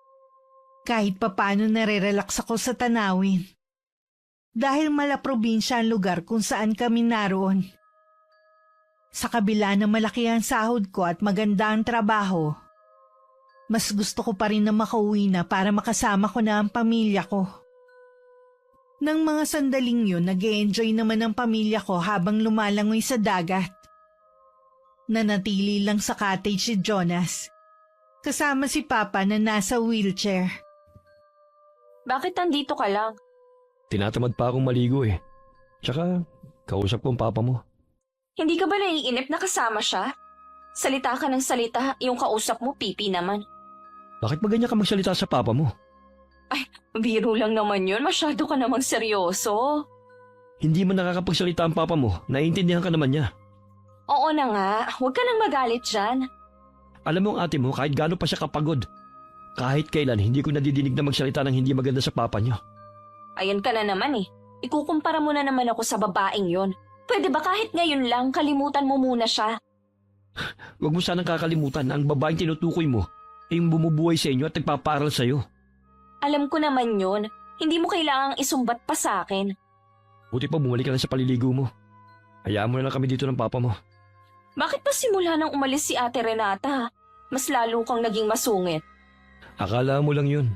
Kahit papano nare-relax ako sa tanawin. Dahil mala probinsya ang lugar kung saan kami naroon. Sa kabila na malaki ang sahod ko at maganda ang trabaho, mas gusto ko pa rin na makauwi na para makasama ko na ang pamilya ko. Nang mga sandaling yun, nag-e-enjoy naman ang pamilya ko habang lumalangoy sa dagat. Nanatili lang sa cottage si Jonas, kasama si Papa na nasa wheelchair. Bakit nandito ka lang? Tinatamad pa akong maligo Tsaka, kausap ko ang papa mo. Hindi ka ba naiinip na kasama siya? Salita ka ng salita, yung kausap mo pipi naman. Bakit ba ganyan ka magsalita sa papa mo? Biro lang naman yun, masyado ka namang seryoso. Hindi man nakakapagsalita ang papa mo, naiintindihan ka naman niya. Oo na nga, huwag ka nang magalit dyan. Alam mo ang ate mo, kahit gaano pa siya kapagod. Kahit kailan, hindi ko nadidinig na magsalita ng hindi maganda sa papa niyo. Ayan ka na naman eh. Ikukumpara mo na naman ako sa babaeng yon. Pwede ba kahit ngayon lang, kalimutan mo muna siya? Huwag mo sanang kakalimutan na ang babaeng tinutukoy mo ay yung bumubuhay sa inyo at nagpaparal sa'yo. Alam ko naman yon. Hindi mo kailangang isumbat pa sa akin. Buti pa bumalik ka na sa paliligo mo. Hayaan mo na lang kami dito ng papa mo. Bakit pa simula nang umalis si Ate Renata? Mas lalo kang naging masungit. Akala mo lang yun.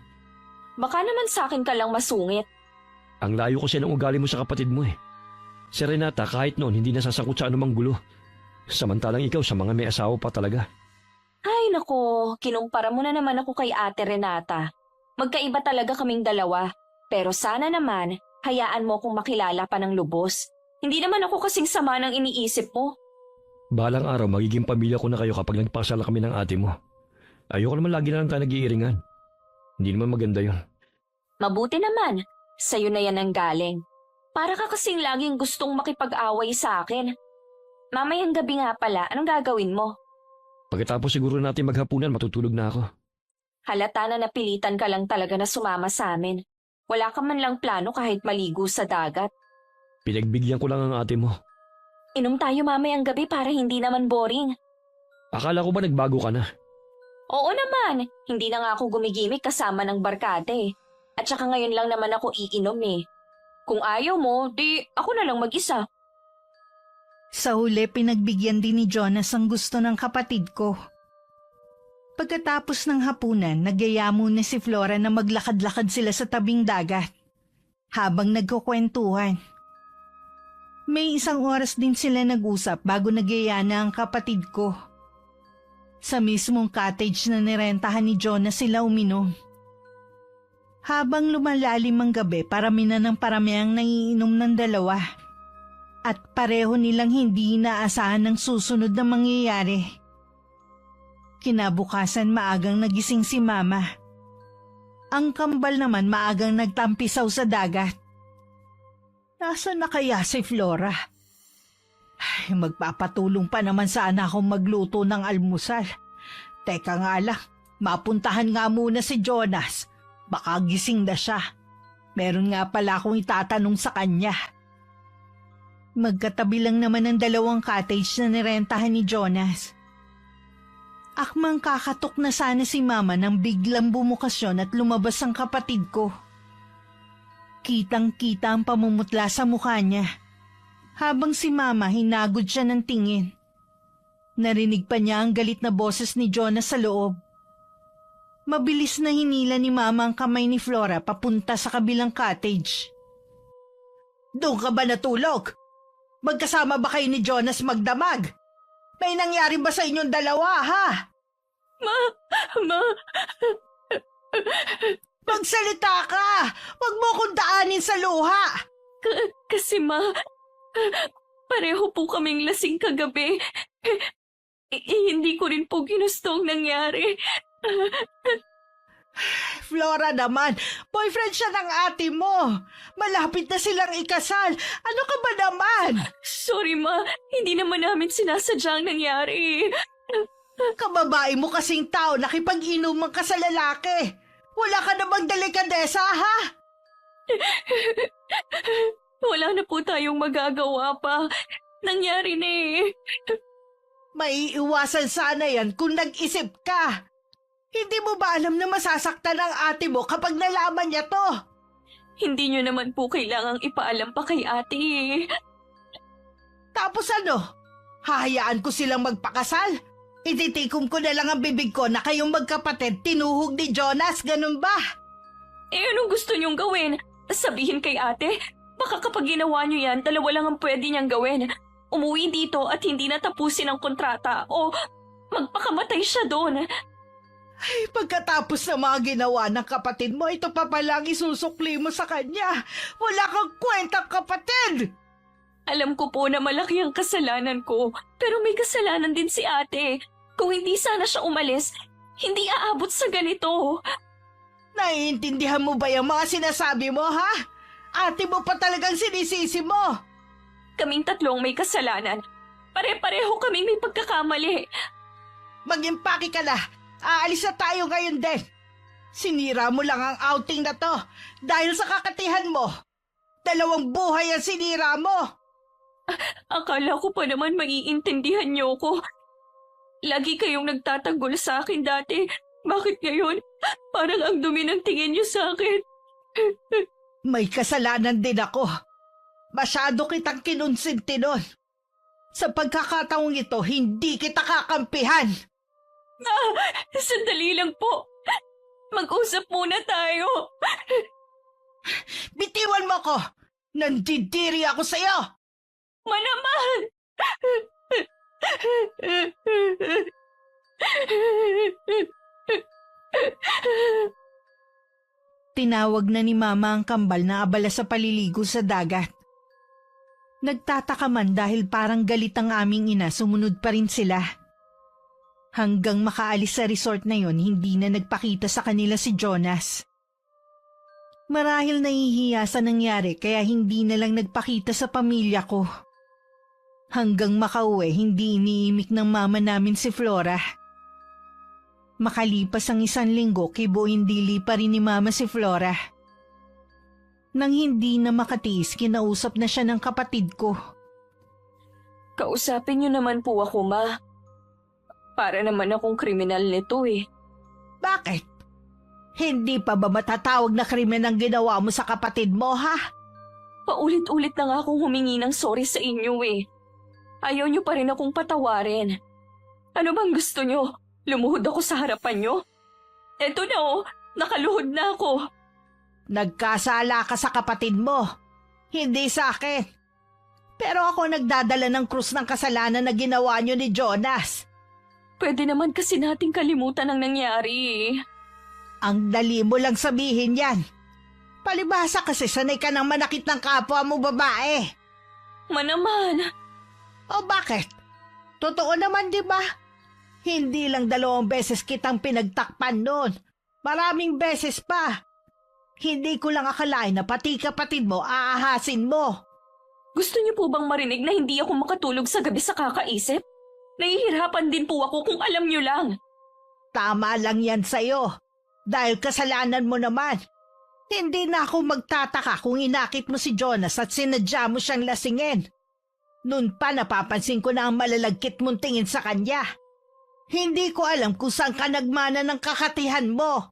Baka naman sa akin ka lang masungit. Ang layo kasi ng ugali mo sa kapatid mo eh. Si Renata kahit noon hindi nasasangkot sa anumang gulo. Samantalang ikaw sa mga may asawa pa talaga. Ay nako, kinumpara mo na naman ako kay Ate Renata. Magkaiba talaga kaming dalawa. Pero sana naman, hayaan mo akong makilala pa ng lubos. Hindi naman ako kasing sama ng iniisip mo. Balang araw magiging pamilya ko na kayo kapag nagpasal na kami ng ate mo. Ayoko naman lagi na lang tayo nag-iiringan. Hindi naman maganda yun. Mabuti naman, sa'yo na yan ang galing. Para ka kasing laging gustong makipag-away sa akin. Mamayang gabi nga pala, anong gagawin mo? Pagkatapos siguro natin maghapunan, matutulog na ako. Halata na napilitan ka lang talaga na sumama sa amin. Wala ka man lang plano kahit maligo sa dagat. Pinagbigyan ko lang ang ate mo. Inom tayo mamayang gabi para hindi naman boring. Akala ko ba nagbago ka na? Oo naman, hindi na nga ako gumigimik kasama ng barkade. At saka ngayon lang naman ako iinom eh. Kung ayaw mo, di ako na lang mag-isa. Sa huli, pinagbigyan din ni Jonas ang gusto ng kapatid ko. Pagkatapos ng hapunan, nagyaya muna si Flora na maglakad-lakad sila sa tabing dagat. Habang nagkukwentuhan. May 1 oras din sila nag-usap bago nagyaya na ang kapatid ko. Sa mismong cottage na nirentahan ni Jonas sila uminom. Habang lumalalim ang gabi, parami na ng parami ang naiinom ng dalawa. At pareho nilang hindi inaasahan ng susunod na mangyayari. Kinabukasan maagang nagising si Mama. Ang kambal naman maagang nagtampisaw sa dagat. Nasaan na kaya si Flora? Ay, magpapatulong pa naman sana akong magluto ng almusal. Teka nga lang, mapuntahan nga muna si Jonas. Baka gising na siya. Meron nga pala akong itatanong sa kanya. Magkatabi lang naman ang 2 cottage na nirentahan ni Jonas. Akmang kakatok na sana si Mama nang biglang bumukasyon at lumabas ang kapatid ko. Kitang-kita ang pamumutla sa mukha niya. Habang si Mama hinagod siya ng tingin. Narinig pa niya ang galit na boses ni Jonas sa loob. Mabilis na hinila ni Mama ang kamay ni Flora papunta sa kabilang cottage. Doon ka ba natulog? Magkasama ba kayo ni Jonas magdamag? May nangyari ba sa inyong dalawa, ha? Ma! Magsalita ka! Huwag mo akong daanin sa luha! Kasi pareho po kaming lasing kagabi. Hindi ko rin po ginusto ang nangyari. Flora naman, boyfriend siya ng ate mo. Malapit na silang ikasal. Ano ka ba naman? Sorry Ma, hindi naman namin sinasadyang nangyari. Kababae mo kasing tao, nakipag-inuman ka sa lalaki. Wala ka namang delikadesa, ha? Wala na po tayong magagawa pa. Nangyari na eh. Maiiwasan sana yan kung nag-isip ka. Hindi mo ba alam na masasaktan ang ate mo kapag nalaman niya to? Hindi nyo naman po kailangang ipaalam pa kay ate eh. Tapos ano? Hahayaan ko silang magpakasal? Ititikom ko na lang ang bibig ko na kayong magkapatid tinuhog ni Jonas, ganun ba? Eh anong gusto nyong gawin? Sabihin kay ate? Baka kapag ginawa nyo yan, 2 lang ang pwede niyang gawin. Umuwi dito at hindi natapusin ang kontrata o magpakamatay siya doon. Ay, pagkatapos ng mga ginawa ng kapatid mo, ito pa palang isusukli mo sa kanya. Wala kang kwentang kapatid! Alam ko po na malaki ang kasalanan ko, pero may kasalanan din si ate. Kung hindi sana siya umalis, hindi aabot sa ganito. Naiintindihan mo ba yung mga sinasabi mo, ha? Ate mo pa talagang sinisisi mo. Kaming 3 may kasalanan. Pare-pareho kaming may pagkakamali. Mag-impake ka na. Aalis na tayo ngayon din. Sinira mo lang ang outing na to dahil sa kakatihan mo. 2 buhay ang sinira mo. Akala ko pa naman maiintindihan niyo ko. Lagi kayong nagtatanggol sa akin dati. Bakit ngayon? Parang ang dumi ng tingin niyo sa akin. May kasalanan din ako. Masyado kitang kinonsinti nun. Sa pagkakataong ito, hindi kita kakampihan. Sandali lang po. Mag-usap muna tayo. Bitiwan mo ko! Nandidiri ako sa'yo! Manaman! Tinawag na ni Mama ang kambal na abala sa paliligo sa dagat. Nagtataka man dahil parang galit ang aming ina, sumunod pa rin sila. Hanggang makaalis sa resort na yon, hindi na nagpakita sa kanila si Jonas. Marahil nahihiya sa nangyari kaya hindi na lang nagpakita sa pamilya ko. Hanggang makauwi, hindi iniimik ng mama namin si Flora. Makalipas ang 1 linggo, kibo hindi pa rin ni Mama si Flora. Nang hindi na makatiis, kinausap na siya ng kapatid ko. Kausapin niyo naman po ako, Ma. Para naman akong kriminal nito eh. Bakit? Hindi pa ba matatawag na krimen ang ginawa mo sa kapatid mo, ha? Paulit-ulit na nga akong humingi ng sorry sa inyo eh. Ayaw niyo pa rin akong patawarin. Ano bang gusto niyo? Lumuhod ako sa harapan niyo? Eto na oh, nakaluhod na ako. Nagkasala ka sa kapatid mo, hindi sa akin. Pero ako nagdadala ng krus ng kasalanan na ginawa niyo ni Jonas. Pwede naman kasi nating kalimutan ang nangyari eh. Ang dali mo lang sabihin yan. Palibhasa kasi sanay ka ng manakit ng kapwa mo babae. Manaman. O bakit? Totoo naman, di ba? Hindi lang 2 beses kitang pinagtakpan noon. Maraming beses pa. Hindi ko lang akalain na pati kapatid mo aahasin mo. Gusto niyo po bang marinig na hindi ako makatulog sa gabi sa kakaisip? Nahihirapan din po ako kung alam niyo lang. Tama lang yan sa'yo. Dahil kasalanan mo naman. Hindi na ako magtataka kung inakit mo si Jonas at sinadya mo siyang lasingin. Noon pa napapansin ko na ang malalagkit mong tingin sa kanya. Hindi ko alam kung saan ka nagmana ng kakatihan mo.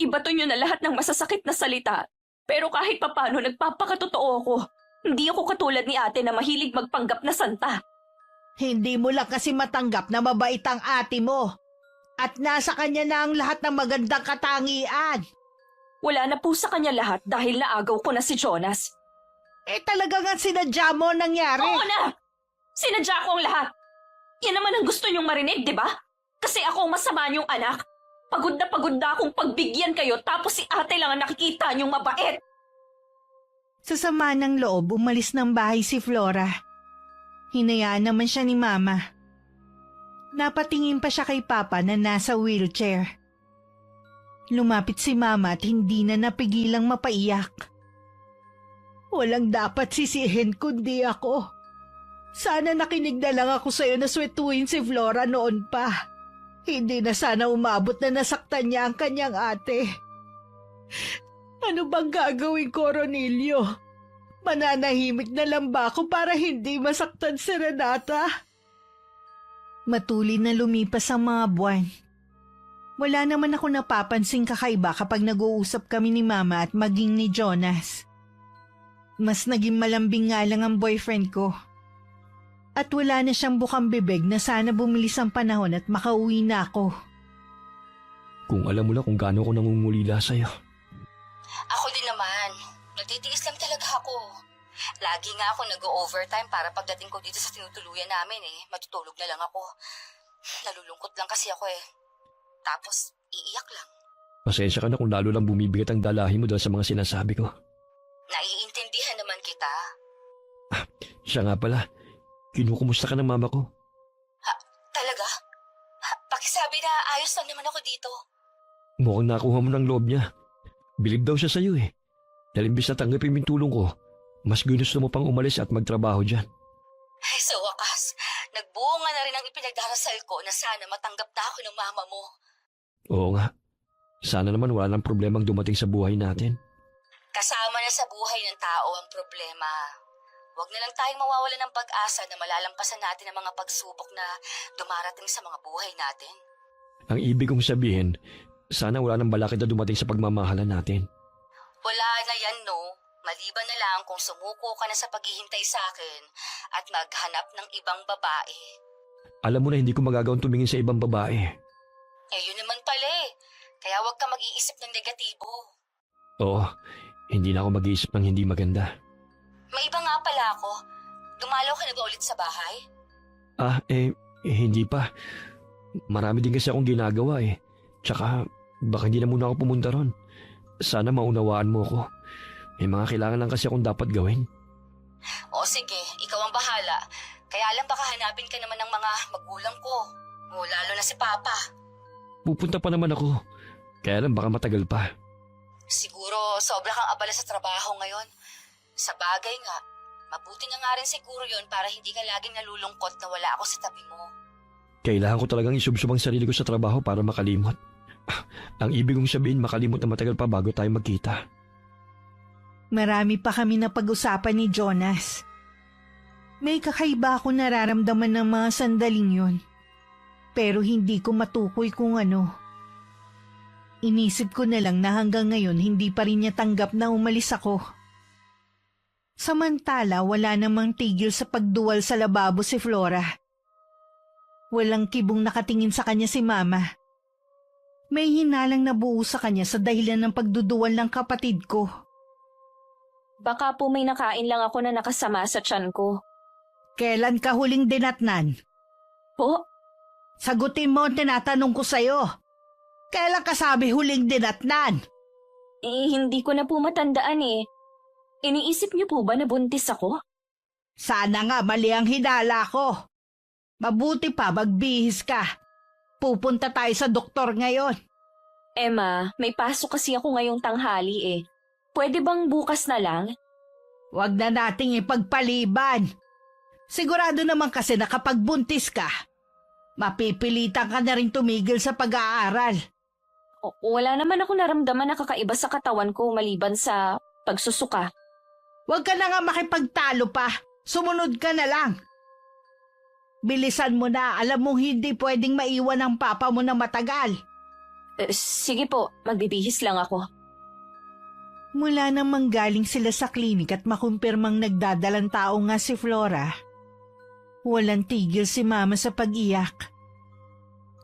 Ibato niyo na lahat ng masasakit na salita. Pero kahit papano nagpapakatotoo ako. Hindi ako katulad ni ate na mahilig magpanggap na santa. Hindi mo lang kasi matanggap na mabait ang ate mo. At nasa kanya na ang lahat ng magandang katangian. Wala na po sa kanya lahat dahil naagaw ko na si Jonas. Talagang ang sinadya mo nangyari. Oo na! Sinadya ko ang lahat. Yan naman ang gusto niyong marinig, di ba? Kasi ako ang masama niyong anak. Pagod na akong pagbigyan kayo tapos si ate lang ang nakikita niyong mabait. Sa sama ng loob, umalis ng bahay si Flora. Hinayaan naman siya ni Mama. Napatingin pa siya kay Papa na nasa wheelchair. Lumapit si Mama at hindi na napigilang mapaiyak. Walang dapat sisihin kundi ako. Sana nakinig na lang ako sa'yo na swetuin si Flora noon pa. Hindi na sana umabot na nasaktan niya ang kanyang ate. Ano bang gagawin ko, Ronilio? Mananahimik na lang ba ako para hindi masaktan si Renata? Matuloy na lumipas ang mga buwan. Wala naman ako napapansing kakaiba kapag nag-uusap kami ni Mama at maging ni Jonas. Mas naging malambing nga lang ang boyfriend ko. At wala na siyang bukang bibig na sana bumilis ang panahon at makauwi na ako. Kung alam mo lang kung gaano ko nangungulila sa'yo. Ako din naman. Nagtitiis lang talaga ako. Lagi nga ako nag-overtime para pagdating ko dito sa tinutuluyan namin matutulog na lang ako. Nalulungkot lang kasi ako Tapos, iiyak lang. Pasensya ka na kung lalo lang bumibigat ang dalahi mo dahil sa mga sinasabi ko. Naiintindihan naman kita. Siya nga pala, kinukumusta ka ng mama ko. Talaga? Pakisabi na ayos lang naman ako dito. Mukhang nakuha mo ng loob niya. Bilib daw siya sa'yo Dahil imbis na tanggapin yung tulong ko, mas gusto mo pang umalis at magtrabaho dyan. Ay, sa wakas, ipinagdarasal ko na sana matanggap na ako ng mama mo. Oo nga. Sana naman wala nang problemang dumating sa buhay natin. Kasama na sa buhay ng tao ang problema. Huwag na lang tayong mawawala ng pag-asa na malalampasan natin ang mga pagsubok na dumarating sa mga buhay natin. Ang ibig kong sabihin, sana wala nang balakid na dumating sa pagmamahalan natin. Wala na yan, no? Maliban na lang kung sumuko ka na sa paghihintay sa akin at maghanap ng ibang babae. Alam mo na hindi ko magagawang tumingin sa ibang babae. Eh, yun naman pala eh. Kaya huwag ka mag-iisip ng negatibo. Oo, hindi na ako mag-iisip ng hindi maganda. May iba nga pala ako. Dumalaw ka na ba ulit sa bahay? Hindi pa. Marami din kasi akong ginagawa eh. Tsaka, baka hindi na muna ako pumunta ron. Sana maunawaan mo ako. May mga kailangan lang kasi akong dapat gawin. O sige, ikaw ang bahala. Kaya lang baka hanapin ka naman ng mga magulang ko. O lalo na si Papa. Pupunta pa naman ako. Kaya lang baka matagal pa. Siguro sobra kang abala sa trabaho ngayon. Sa bagay nga, mabuti nga rin siguro yon para hindi ka laging nalulungkot na wala ako sa tabi mo. Kailangan ko talagang isubsob ang sarili ko sa trabaho para makalimot. Ang ibig kong sabihin makalimot na matagal pa bago tayo magkita. Marami pa kami na pag-usapan ni Jonas. May kakaiba ako nararamdaman ng mga sandaling yun. Pero hindi ko matukoy kung ano. Inisip ko na lang na hanggang ngayon hindi pa rin niya tanggap na umalis ako. Samantala wala namang tigil sa pagduwal sa lababo si Flora. Walang kibong nakatingin sa kanya si Mama. May hinalang nabuo sa kanya sa dahilan ng pagduduwal ng kapatid ko. Baka po may nakain lang ako na nakasama sa tiyan ko. Kailan ka huling dinatnan? Po? Sagutin mo ang tinatanong ko sa'yo. Kailan ka sabi huling dinatnan? Hindi ko na po matandaan eh. Iniisip niyo po ba na buntis ako? Sana nga mali ang hinala ko. Mabuti pa magbihis ka. Pupunta tayo sa doktor ngayon. Emma, may pasok kasi ako ngayong tanghali eh. Pwede bang bukas na lang? Huwag na nating ipagpaliban. Sigurado naman kasi na kapag buntis ka, mapipilitan ka na rin tumigil sa pag-aaral. Wala naman ako naramdaman na kakaiba sa katawan ko maliban sa pagsusuka. Huwag ka na nga makipagtalo pa. Sumunod ka na lang. Bilisan mo na. Alam mong hindi pwedeng maiwan ang papa mo na matagal. Sige po, magbibihis lang ako. Mula nang manggaling sila sa klinik at makumpirmang nagdadalang tao nga si Flora, walang tigil si Mama sa pag-iyak.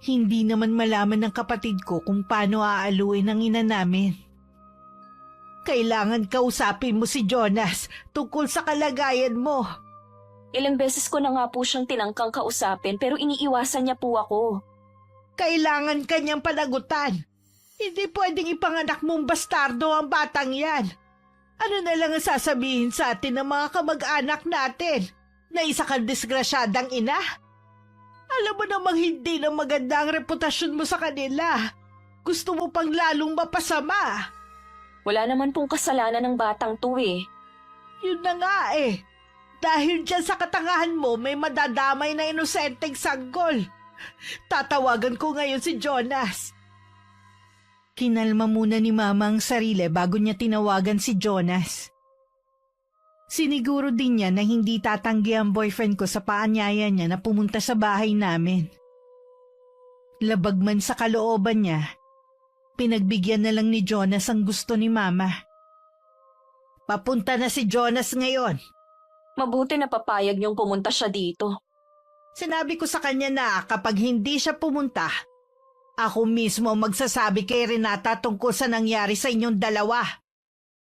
Hindi naman malaman ng kapatid ko kung paano aaluin ang ina namin. Kailangan kausapin mo si Jonas tungkol sa kalagayan mo. Ilang beses ko na nga po siyang tinangkang kausapin pero iniiwasan niya po ako. Kailangan kanyang panagutan. Hindi pwedeng ipanganak mong bastardo ang batang yan. Ano na lang ang sasabihin sa atin ng mga kamag-anak natin? Na isa kang disgrasyadang ina? Alam mo namang hindi na maganda ang reputasyon mo sa kanila. Gusto mo pang lalong mapasama. Wala naman pong kasalanan ng batang to eh. Yun na nga eh. Dahil dyan sa katangahan mo, may madadamay na inosenteng sanggol. Tatawagan ko ngayon si Jonas. Kinalma muna ni Mama ang sarili bago niya tinawagan si Jonas. Siniguro din niya na hindi tatanggi ang boyfriend ko sa paanyaya niya na pumunta sa bahay namin. Labag man sa kalooban niya, pinagbigyan na lang ni Jonas ang gusto ni Mama. Papunta na si Jonas ngayon. Mabuti na papayag niyong pumunta siya dito. Sinabi ko sa kanya na kapag hindi siya pumunta, ako mismo magsasabi kay Renata tungkol sa nangyari sa inyong dalawa.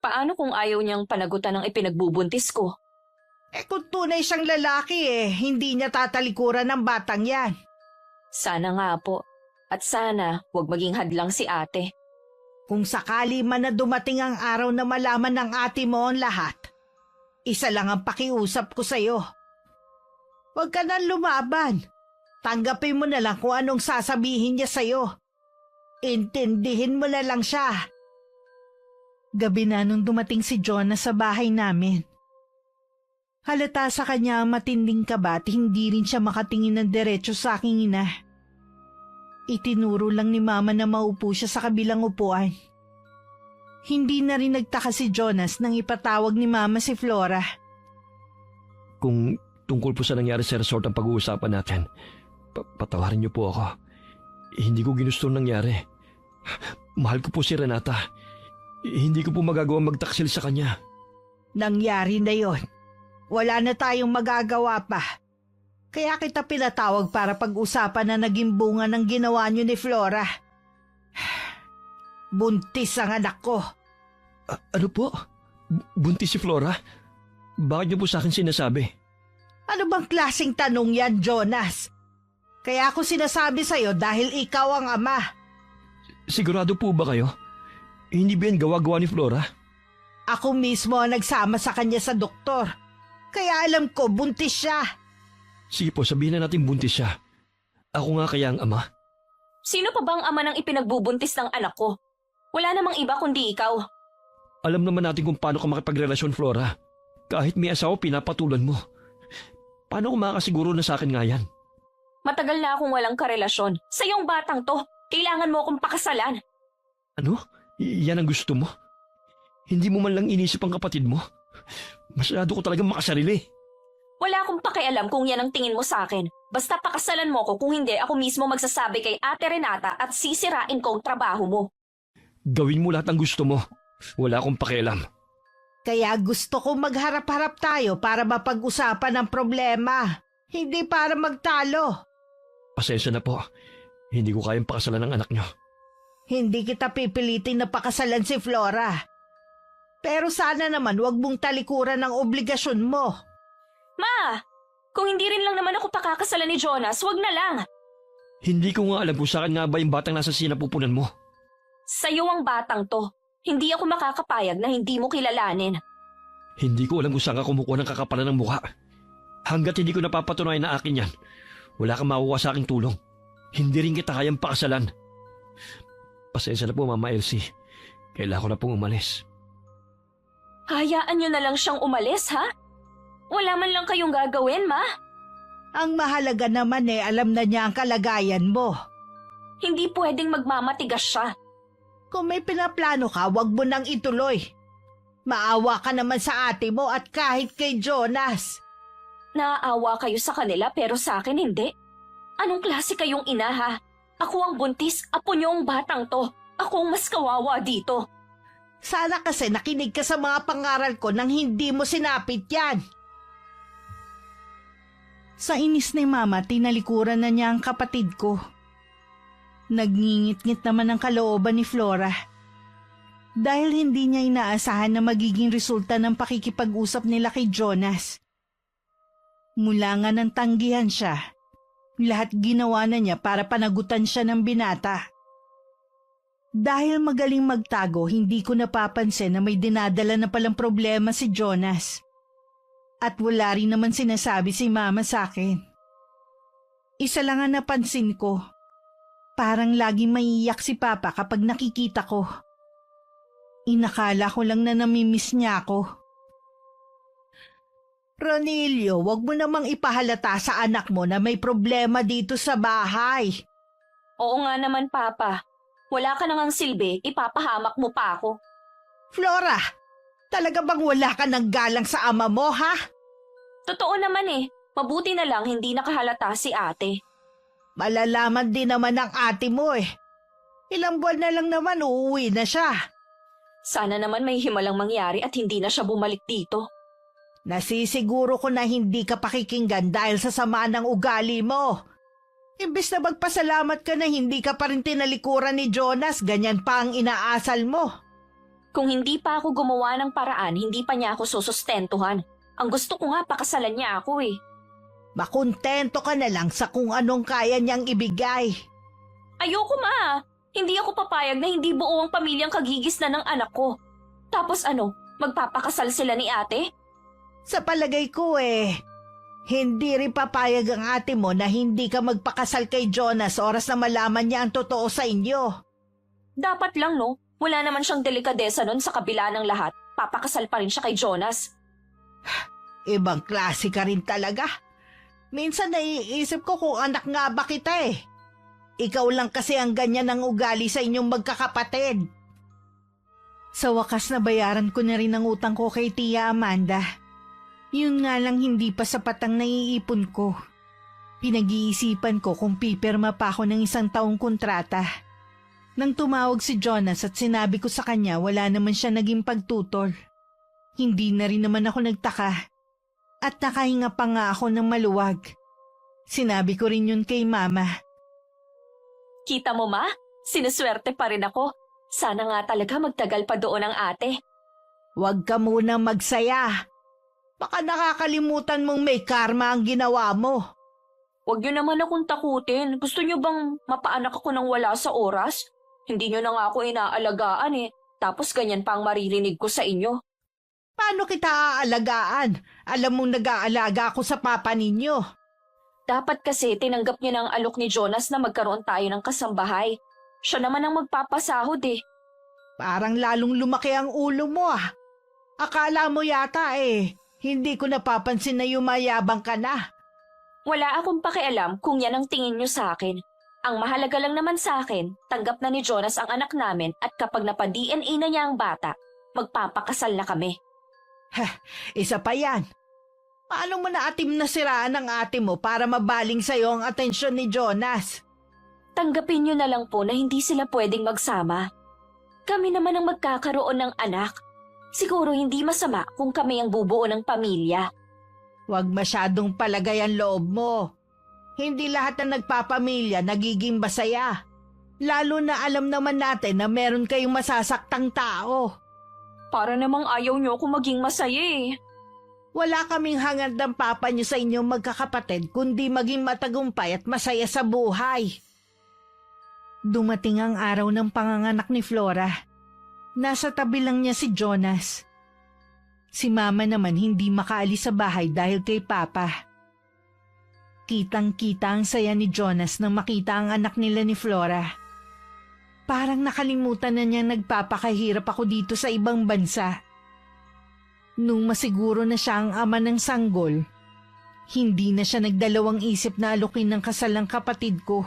Paano kung ayaw niyang panagutan ng ipinagbubuntis ko? Kung tunay siyang lalaki hindi niya tatalikuran ng batang yan. Sana nga po. At sana huwag maging hadlang si ate. Kung sakali man na dumating ang araw na malaman ng ate mo ang lahat, isa lang ang pakiusap ko sa'yo. Huwag ka nang lumaban. Tanggapin mo na lang kung anong sasabihin niya sa'yo. Intindihin mo na lang siya. Gabi na nung dumating si Jonas sa bahay namin. Halata sa kanya ang matinding kaba at hindi rin siya makatingin ng diretso sa aking ina. Itinuro lang ni Mama na maupo siya sa kabilang upuan. Hindi na rin nagtaka si Jonas nang ipatawag ni Mama si Flora. Kung tungkol po sa nangyari sa resort ang pag-uusapan natin, patawarin niyo po ako. Hindi ko ginusto nangyari. Mahal ko po si Renata. Hindi ko po magagawa magtaksil sa kanya. Nangyari na yon. Wala na tayong magagawa pa. Kaya kita pinatawag para pag-usapan na naging bunga ng ginawa niyo ni Flora. Buntis ang anak ko. Ano po? Buntis si Flora? Bakit niyo po sa akin sinasabi? Ano bang klaseng tanong yan, Jonas? Kaya ako sinasabi sa'yo dahil ikaw ang ama. Sigurado po ba kayo? Hindi ba yan gawa-gawa ni Flora? Ako mismo ang nagsama sa kanya sa doktor. Kaya alam ko, buntis siya. Sige po, sabihin na natin buntis siya. Ako nga kaya ang ama? Sino pa bang ama ng ipinagbubuntis ng anak ko? Wala namang iba kundi ikaw. Alam naman natin kung paano ka makipagrelasyon, Flora. Kahit may asawa, pinapatulan mo. Paano ko makakasiguro na sa akin nga yan? Matagal na akong walang karelasyon. Sa iyong batang to, kailangan mo akong pakasalan. Ano? Yan ang gusto mo? Hindi mo man lang inisip ang kapatid mo? Masyado ko talagang makasarili. Wala akong pakialam kung yan ang tingin mo sa akin. Basta pakasalan mo ko, kung hindi ako mismo magsasabi kay Ate Renata at sisirain ko ang trabaho mo. Gawin mo lahat ang gusto mo. Wala akong pakialam. Kaya gusto ko magharap-harap tayo para mapag-usapan ang problema. Hindi para magtalo. Pasensya na po. Hindi ko kayang pakasalan ng anak niyo. Hindi kita pipilitin na pakasalan si Flora. Pero sana naman wag mong talikuran ang obligasyon mo. Ma! Kung hindi rin lang naman ako pakakasalan ni Jonas, wag na lang. Hindi ko nga alam kung saan nga ba yung batang nasa sinapupunan mo. Sa'yo ang batang to. Hindi ako makakapayag na hindi mo kilalanin. Hindi ko alam kung saan ka kumukuha ng kakapalan ng mukha. Hanggat hindi ko napapatunayan na akin yan, wala kang makukuha sa aking tulong. Hindi rin kita kayang pakasalan. Pasensya na po, Mama Elsie. Kailangan ko na pong umalis. Hayaan niyo na lang siyang umalis, ha? Wala man lang kayong gagawin, Ma. Ang mahalaga naman alam na niya ang kalagayan mo. Hindi pwedeng magmamatigas siya. Kung may pinaplano ka, wag mo nang ituloy. Maawa ka naman sa ate mo at kahit kay Jonas. Naaawa kayo sa kanila pero sa akin hindi. Anong klase kayong ina, ha? Ako ang buntis, apo niyo ang batang to. Ako ang mas kawawa dito. Sana kasi nakinig ka sa mga pangaral ko nang hindi mo sinapit yan. Sa inis ni Mama, tinalikuran na niya ang kapatid ko. Nagngingit-ngit naman ang kalooban ni Flora. Dahil hindi niya inaasahan na magiging resulta ng pakikipag-usap nila kay Jonas. Mula nga nang tanggihan siya, lahat ginawa na niya para panagutan siya ng binata. Dahil magaling magtago, hindi ko napapansin na may dinadala na palang problema si Jonas. At wala rin naman sinasabi si Mama sa akin. Isa lang ang napansin ko. Parang laging maiiyak si Papa kapag nakikita ko. Inakala ko lang na namimiss niya ako. Ronilio, wag mo namang ipahalata sa anak mo na may problema dito sa bahay. Oo nga naman, Papa. Wala ka nang silbi, ipapahamak mo pa ako. Flora, talaga bang wala ka ng galang sa ama mo, ha? Totoo naman mabuti na lang hindi nakahalata si ate. Malalaman din naman ng ate mo Ilang buwan na lang naman uuwi na siya. Sana naman may himalang mangyari at hindi na siya bumalik dito. Nasisiguro ko na hindi ka pakikinggan dahil sa sama ng ugali mo. Imbes na magpasalamat ka na hindi ka pa rin tinalikuran ni Jonas, ganyan pa ang inaasal mo. Kung hindi pa ako gumawa ng paraan, hindi pa niya ako susustentuhan. Ang gusto ko nga pakasalan niya ako Makontento ka na lang sa kung anong kaya niyang ibigay. Ayoko, Ma. Hindi ako papayag na hindi buo ang pamilyang kagigis na ng anak ko. Tapos magpapakasal sila ni ate? Sa palagay ko hindi rin papayag ang ate mo na hindi ka magpakasal kay Jonas oras na malaman niya ang totoo sa inyo. Dapat lang, no? Wala naman siyang delikadesa nun sa kabila ng lahat. Papakasal pa rin siya kay Jonas. Ibang klase ka rin talaga. Minsan naiisip ko kung anak nga ba kita eh. Ikaw lang kasi ang ganyan ng ugali sa inyong magkakapatid. Sa wakas nabayaran ko na rin ang utang ko kay Tia Amanda. Yun nga lang hindi pa sapat ang naiipon ko. Pinag-iisipan ko kung pipirma pa ako ng 1 taong kontrata. Nang tumawag si Jonas at sinabi ko sa kanya wala naman siya naging pagtutol. Hindi na rin naman ako nagtaka. At nakahinga pa nga ako ng maluwag. Sinabi ko rin yun kay Mama. Kita mo, Ma? Sinuswerte pa rin ako. Sana nga talaga magtagal pa doon ang ate. Huwag ka muna magsaya. Baka nakakalimutan mong may karma ang ginawa mo. Huwag niyo naman akong takutin. Gusto niyo bang mapaanak ako nang wala sa oras? Hindi niyo na nga ako inaalagaan eh. Tapos ganyan pa ang maririnig ko sa inyo. Paano kita aalagaan? Alam mong nag-aalaga ako sa papa ninyo. Dapat kasi tinanggap niyo ng alok ni Jonas na magkaroon tayo ng kasambahay. Siya naman ang magpapasahod eh. Parang lalong lumaki ang ulo mo ah. Akala mo yata hindi ko napapansin na yumayabang ka na. Wala akong pakialam kung yan ang tingin niyo sa akin. Ang mahalaga lang naman sa akin, tanggap na ni Jonas ang anak namin at kapag napa-DNA na niya ang bata, magpapakasal na kami. Isa pa yan. Paano mo naatim na siraan ang ate mo para mabaling sa'yo ang atensyon ni Jonas? Tanggapin niyo na lang po na hindi sila pwedeng magsama. Kami naman ang magkakaroon ng anak. Siguro hindi masama kung kami ang bubuo ng pamilya. Huwag masyadong palagay ang loob mo. Hindi lahat na nagpapamilya nagiging masaya. Lalo na alam naman natin na meron kayong masasaktang tao. Para namang ayaw niyo ako maging masaya eh. Wala kaming hangad ng papa niyo sa inyong magkakapatid kundi maging matagumpay at masaya sa buhay. Dumating ang araw ng panganganak ni Flora. Nasa tabi lang niya si Jonas. Si Mama naman hindi makaalis sa bahay dahil kay Papa. Kitang-kita ang saya ni Jonas nang makita ang anak nila ni Flora. Parang nakalimutan na niyang nagpapakahirap ako dito sa ibang bansa. Nung masiguro na siya ang ama ng sanggol, hindi na siya nagdalawang isip na alukin ng kasal ng kapatid ko.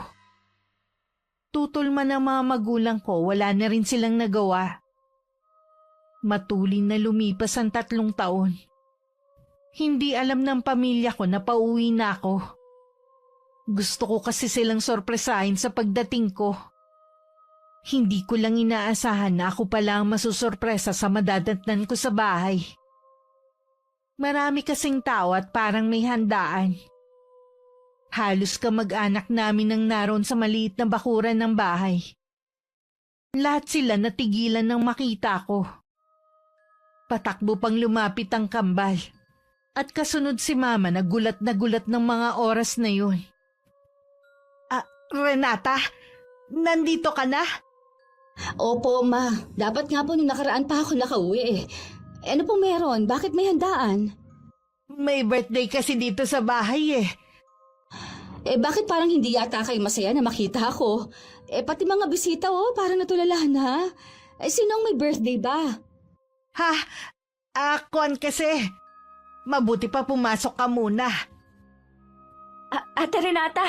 Tutol man ang mga magulang ko, wala na rin silang nagawa. Matulin na lumipas ang 3 taon. Hindi alam ng pamilya ko na pauwi na ako. Gusto ko kasi silang sorpresahin sa pagdating ko. Hindi ko lang inaasahan na ako pala ang masusorpresa sa madadatnan ko sa bahay. Marami kasing tao at parang may handaan. Halos kamag-anak namin ang naroon sa maliit na bakuran ng bahay. Lahat sila natigilan nang makita ko. Patakbo pang lumapit ang kambal. At kasunod si Mama na gulat ng mga oras na yun. Renata, nandito ka na? Opo, Ma. Dapat nga po nung nakaraan pa ako nakauwi eh. Ano pong meron? Bakit may handaan? May birthday kasi dito sa bahay eh. Bakit parang hindi yata kayo masaya na makita ako? Pati mga bisita parang natulalahan ha. Sinong may birthday ba? Kon kasi. Mabuti pa pumasok ka muna. Ate Renata,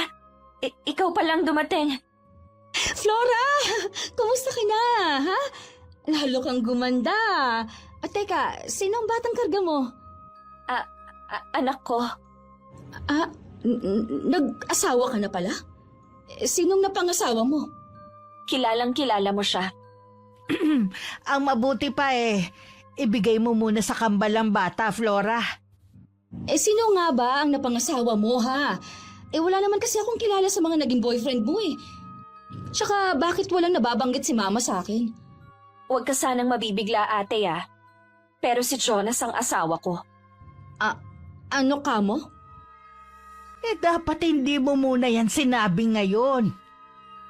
ikaw palang dumating. Flora! Kumusta ka na, ha? Lalo kang gumanda. Teka, sinong batang karga mo? Anak ko. Nag-asawa ka na pala? Sinong napangasawa mo? Kilalang-kilala mo siya. Ang mabuti pa ibigay mo muna sa kambal ang bata, Flora. Sino nga ba ang napangasawa mo, ha? Wala naman kasi akong kilala sa mga naging boyfriend mo eh. Tsaka bakit walang nababanggit si Mama sa akin? Huwag ka sanang mabibigla, ate ah. Pero si Jonas ang asawa ko. Ano ka mo? Dapat hindi mo muna yan sinabi ngayon.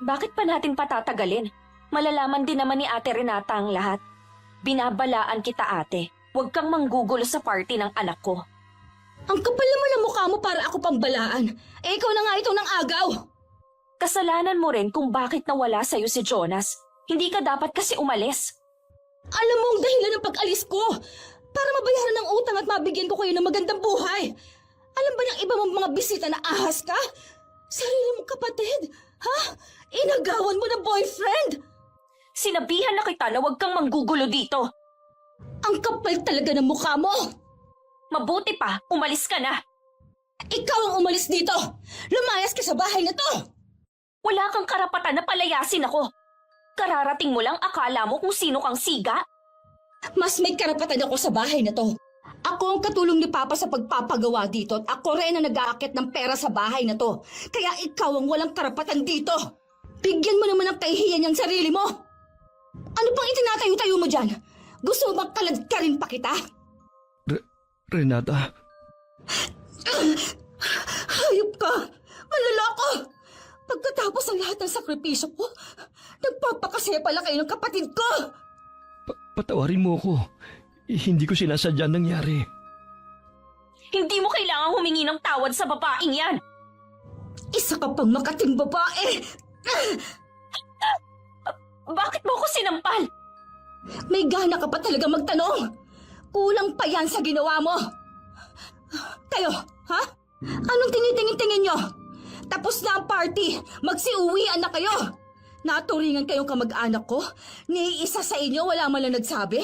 Bakit pa natin patatagalin? Malalaman din naman ni Ate Renata ang lahat. Binabalaan kita, ate. Huwag kang manggugulo sa party ng anak ko. Ang kapal naman ng mukha mo para ako pambalaan. Ikaw na nga ito ng agaw. Kasalanan mo rin kung bakit nawala sa'yo si Jonas. Hindi ka dapat kasi umalis. Alam mo ang dahilan ng pag-alis ko. Para mabayaran ng utang at mabigyan ko kayo ng magandang buhay. Alam ba ng iba mong mga bisita na ahas ka? Sarili mong kapatid, ha? Inagawan mo ng boyfriend! Sinabihan na kita na huwag kang manggugulo dito. Ang kapal talaga ng mukha mo! Mabuti pa, umalis ka na. Ikaw ang umalis dito! Lumayas ka sa bahay na to! Wala kang karapatan na palayasin ako. Kararating mo lang akala mo kung sino kang siga? Mas may karapatan ako sa bahay na to. Ako ang katulong ni Papa sa pagpapagawa dito at ako rin ang nag-aakit ng pera sa bahay na to. Kaya ikaw ang walang karapatan dito. Bigyan mo naman ng kahihiyan yung sarili mo. Ano pang itinatayo-tayo mo dyan? Gusto mo magkalad ka rin pa kita? Renata, Hayop ka! Malalako! Pagkatapos ng lahat ng sakripisyo ko, nagpapakasaya pala kayo ng kapatid ko! patawarin mo ako. Hindi ko sinasadya nangyari. Hindi mo kailangang humingi ng tawad sa babaeng yan. Isa ka pang makating babae! Bakit mo ako sinampal? May gana ka pa talaga magtanong! Kulang pa yan sa ginawa mo! Kayo, ha? Anong tinitingin-tingin nyo? Tapos na ang party! Magsiuwian na kayo! Naturingan kayong kamag-anak ko? Ni isa sa inyo wala man lang nagsabi?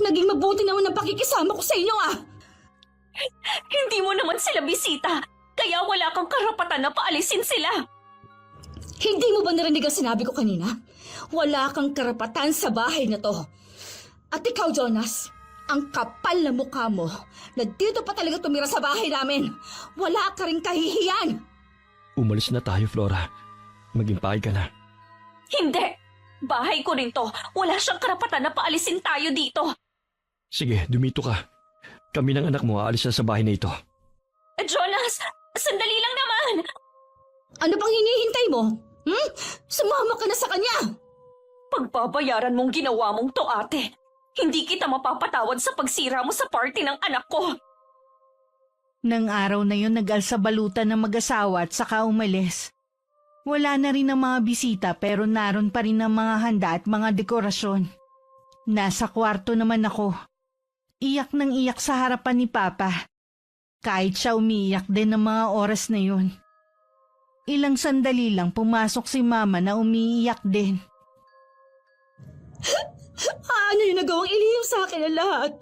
Naging mabuti naman ang pakikisama ko sa inyo ah! Hindi mo naman sila bisita, kaya wala kang karapatan na paalisin sila. Hindi mo ba narinig ang sinabi ko kanina? Wala kang karapatan sa bahay na to. At ikaw, Jonas, ang kapal na mukha mo na dito pa talaga tumira sa bahay namin. Wala ka rin kahihiyan. Umalis na tayo, Flora. Maging pahay ka na. Hindi! Bahay ko rin to. Wala siyang karapatan na paalisin tayo dito. Sige, dumito ka. Kami ng anak mo aalis na sa bahay na ito. Jonas, sandali lang naman! Ano pang hinihintay mo? Sumama ka na sa kanya! Pagbabayaran mong ginawa mong to, ate. Hindi kita mapapatawad sa pagsira mo sa party ng anak ko. Nang araw na yun nag-alsa balutan ng mag-asawa at saka umalis. Wala na rin ang mga bisita pero naroon pa rin ang mga handa at mga dekorasyon. Nasa kwarto naman ako. Iyak nang iyak sa harapan ni Papa. Kahit siya umiiyak din ng mga oras na yun. Ilang sandali lang pumasok si Mama na umiiyak din. Ano yung nagawang ilihim sa akin ang lahat?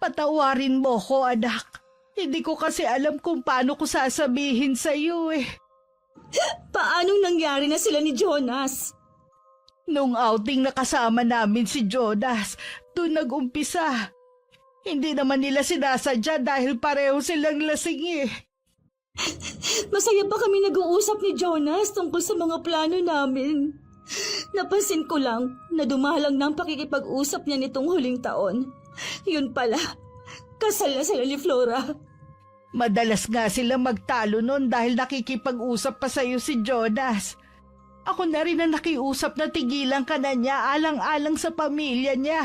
Patawarin mo ko, anak. Hindi ko kasi alam kung paano ko sasabihin sa iyo eh. Paanong nangyari na sila ni Jonas? Nung outing na kasama namin si Jonas, doon nag-umpisa. Hindi naman nila sinasadya dahil pareho silang lasing eh. Masaya pa kami nag-uusap ni Jonas tungkol sa mga plano namin. Napansin ko lang na dumalang na ang pakikipag-usap niya nitong huling taon. Yun pala, kasal na sila ni Flora. Madalas nga sila magtalo noon dahil nakikipag-usap pa sa'yo si Jonas. Ako na rin ang nakiusap na tigilan ka na niya alang-alang sa pamilya niya.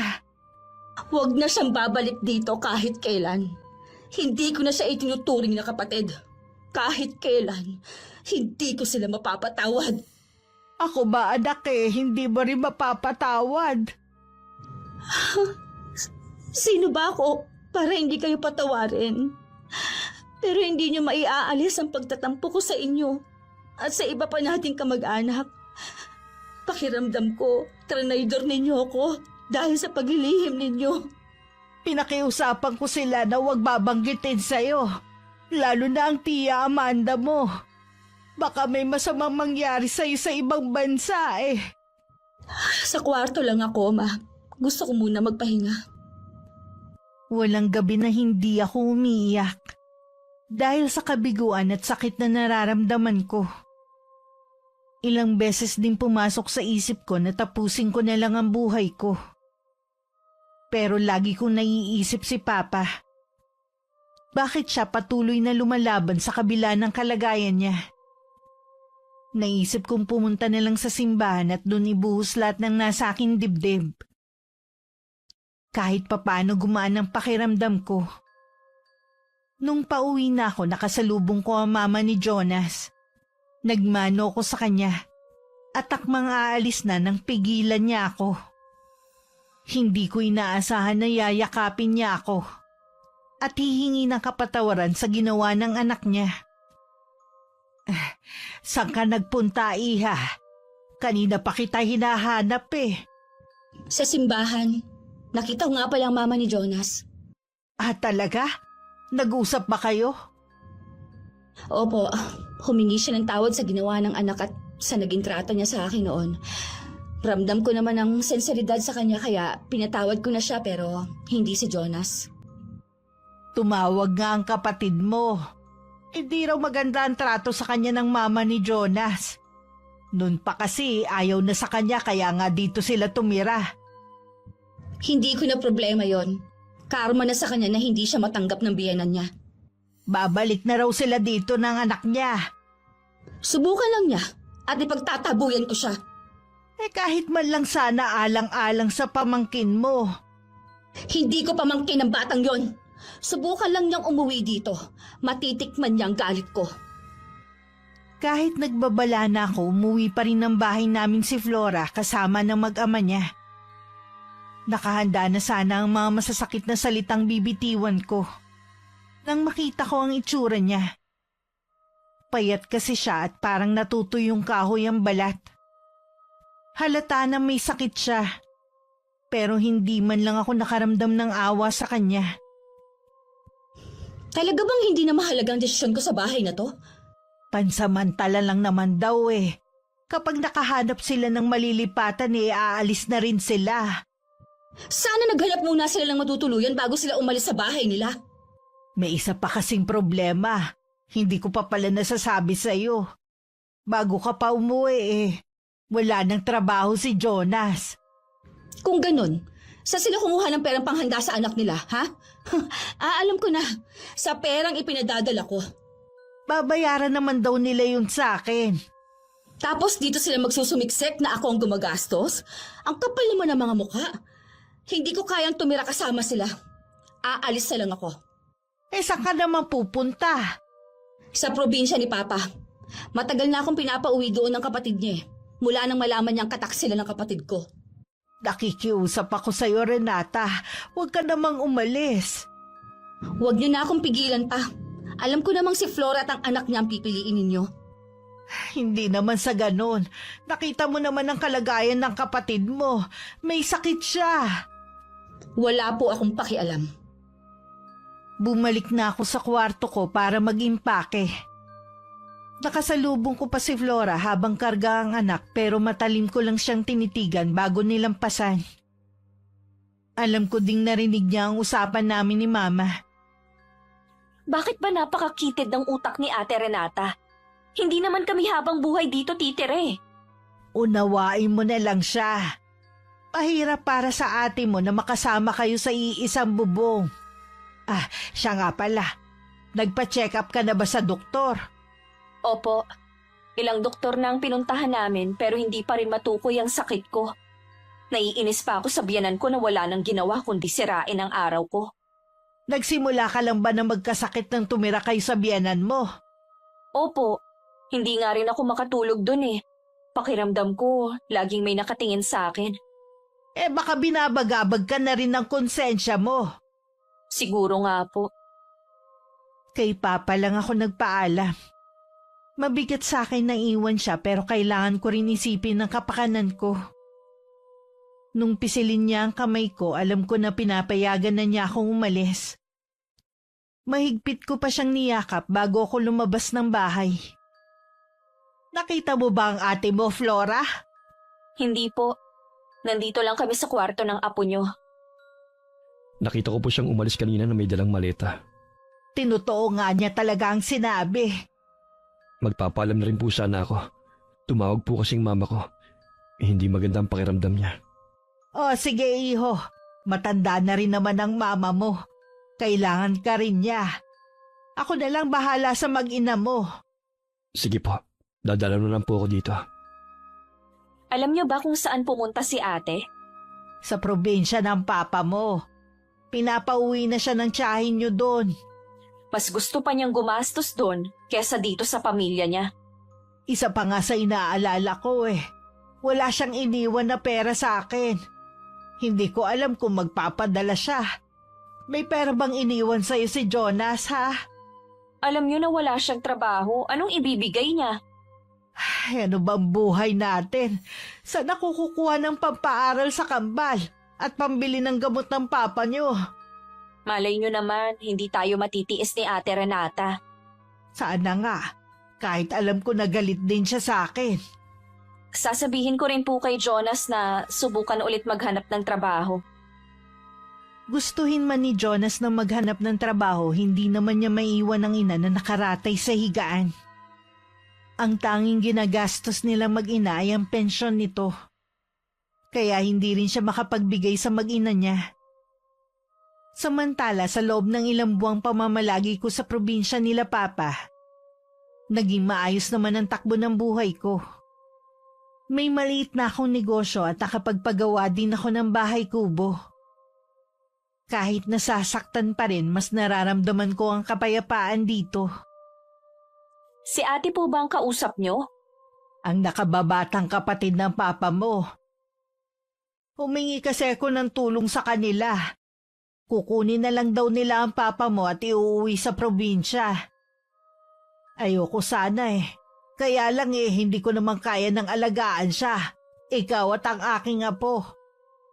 Huwag na siyang babalik dito kahit kailan. Hindi ko na siya itinuturing na kapatid. Kahit kailan, hindi ko sila mapapatawad. Ako ba anak eh, hindi mo rin mapapatawad. Sino ba ako para hindi kayo patawarin? Pero hindi niyo maiaalis ang pagtatampo ko sa inyo at sa iba pa nating kamag-anak. Pakiramdam ko, trinaydor ninyo ako dahil sa paglilihim ninyo. Pinakiusapan ko sila na huwag babanggitin sa'yo. Lalo na ang tiya Amanda mo. Baka may masamang mangyari sa'yo sa ibang bansa eh. Sa kwarto lang ako, Ma. Gusto ko muna magpahinga. Walang gabi na hindi ako umiiyak. Dahil sa kabiguan at sakit na nararamdaman ko. Ilang beses din pumasok sa isip ko na tapusin ko na lang ang buhay ko. Pero lagi kong naiisip si Papa. Bakit siya patuloy na lumalaban sa kabila ng kalagayan niya? Naisip kong pumunta na lang sa simbahan at doon ibuhos lahat ng nasa aking dibdib. Kahit papano gumaan ang pakiramdam ko. Nung pauwi na ako, nakasalubong ko ang mama ni Jonas. Nagmano ko sa kanya at akmang aalis na nang pigilan niya ako. Hindi ko inaasahan na yayakapin niya ako at hihingi ng kapatawaran sa ginawa ng anak niya. Saan ka nagpunta, Iha? Kanina pa kita hinahanap eh. Sa simbahan, nakita ko nga pala ang mama ni Jonas. Ah, talaga? Nag-usap ba kayo? Opo, humingi siya ng tawad sa ginawa ng anak at sa naging trato niya sa akin noon. Ramdam ko naman ang sensibilidad sa kanya kaya pinatawad ko na siya pero hindi si Jonas. Tumawag nga ang kapatid mo. Hindi raw maganda ang trato sa kanya ng mama ni Jonas. Noon pa kasi ayaw na sa kanya kaya nga dito sila tumira. Hindi ko na problema yon. Karma na sa kanya na hindi siya matanggap ng biyenan niya. Babalik na raw sila dito ng anak niya. Subukan lang niya at ipagtatabuyan ko siya. Eh kahit man lang sana alang-alang sa pamangkin mo. Hindi ko pamangkin ang batang yon. Subukan lang niyang umuwi dito. Matitikman niya ang galit ko. Kahit nagbabala na ako, umuwi pa rin ng bahay namin si Flora kasama ng mag-ama niya. Nakahanda na sana ang mga masasakit na salitang bibitiwan ko. Nang makita ko ang itsura niya. Payat kasi siya at parang natutoy yung kahoy ang balat. Halata na may sakit siya. Pero hindi man lang ako nakaramdam ng awa sa kanya. Talaga bang hindi na mahalaga ang desisyon ko sa bahay na to? Pansamantala lang naman daw eh. Kapag nakahanap sila ng malilipatan eh, aalis na rin sila. Sana naghanap muna sila ng matutuluyan bago sila umalis sa bahay nila. May isa pa kasing problema. Hindi ko pa pala nasasabi sa'yo. Bago ka pa umuwi eh, wala nang trabaho si Jonas. Kung ganun, saan sila kumuha ng perang panghanda sa anak nila, ha? Alam ko na, sa perang ipinadadala ko. Babayaran naman daw nila yun sa akin. Tapos dito sila magsusumiksek na ako ang gumagastos? Ang kapal naman ng mga mukha. Hindi ko kayang tumira kasama sila. Aalis na lang ako. Eh saan ka naman pupunta? Sa probinsya ni Papa. Matagal na akong pinapauwi doon ng kapatid niya eh. Mula nang malaman niyang katak sila ng kapatid ko. Nakikiusap ako sa'yo, Renata. Huwag ka namang umalis. Huwag niyo na akong pigilan pa. Alam ko namang si Flora at ang anak niya ang pipiliin ninyo. Hindi naman sa ganon. Nakita mo naman ang kalagayan ng kapatid mo. May sakit siya. Wala po akong pakialam. Bumalik na ako sa kwarto ko para mag-impake. Nakasalubong ko pa si Flora habang karga ang anak pero matalim ko lang siyang tinitigan bago nilampasan. Alam ko ding narinig niya ang usapan namin ni Mama. Bakit ba napakakitid ng utak ni Ate Renata? Hindi naman kami habang buhay dito titire. Unawain mo na lang siya. Pahirap para sa ate mo na makasama kayo sa iisang bubong. Ah, siya nga pala. Nagpa-check up ka na ba sa doktor? Opo, ilang doktor na ang pinuntahan namin pero hindi pa rin matukoy ang sakit ko. Naiinis pa ako sa biyanan ko na wala nang ginawa kundi sirain ang araw ko. Nagsimula ka lang ba na magkasakit nang tumira kayo sa biyanan mo? Opo, hindi nga rin ako makatulog dun eh. Pakiramdam ko, laging may nakatingin sa akin. Eh baka binabagabag ka na rin ng konsensya mo. Siguro nga po. Kay Papa lang ako nagpaalam. Mabigat sa akin na iwan siya pero kailangan ko rin isipin ang kapakanan ko. Nung pisilin niya ang kamay ko, alam ko na pinapayagan na niya akong umalis. Mahigpit ko pa siyang niyakap bago ako lumabas ng bahay. Nakita mo ba ang ate mo, Flora? Hindi po. Nandito lang kami sa kwarto ng apo nyo. Nakita ko po siyang umalis kanina na may dalang maleta. Tinotoo nga niya talaga ang sinabi. Magpapaalam na rin po sana ako. Tumawag po kasing mama ko. Hindi maganda ang pakiramdam niya. O sige iho, matanda na rin naman ang mama mo. Kailangan ka rin niya. Ako na lang bahala sa mag-ina mo. Sige po, dadala na lang po ako dito. Alam nyo ba kung saan pumunta si ate? Sa probinsya ng papa mo. Pinapauwi na siya ng tiyahin niyo doon. Mas gusto pa niyang gumastos doon kesa dito sa pamilya niya. Isa pa nga sa inaalala ko eh. Wala siyang iniwan na pera sa akin. Hindi ko alam kung magpapadala siya. May pera bang iniwan sa'yo si Jonas, ha? Alam niyo na wala siyang trabaho. Anong ibibigay niya? Ay, ano bang buhay natin? Saan ako kukuha ng pampaaral sa kambal at pambili ng gamot ng papa niyo? Malay niyo naman, hindi tayo matitiis ni Ate Renata. Sana nga, kahit alam ko na galit din siya sa akin. Sasabihin ko rin po kay Jonas na subukan ulit maghanap ng trabaho. Gustuhin man ni Jonas na maghanap ng trabaho, hindi naman niya maiwan ang ina na nakaratay sa higaan. Ang tanging ginagastos nila mag-ina ay ang pensyon nito. Kaya hindi rin siya makapagbigay sa mag-ina niya. Samantala sa loob ng ilang buwang pamamalagi ko sa probinsya nila Papa, naging maayos naman ang takbo ng buhay ko. May maliit na akong negosyo at nakapagpagawa din ako ng bahay kubo. Kahit nasasaktan pa rin, mas nararamdaman ko ang kapayapaan dito. Si ate po ba ang kausap niyo? Ang nakababatang kapatid ng papa mo. Humingi kasi ako ng tulong sa kanila. Kukunin na lang daw nila ang papa mo at iuwi sa probinsya. Ayoko sana eh. Kaya lang hindi ko naman kaya ng alagaan siya. Ikaw at ang aking apo.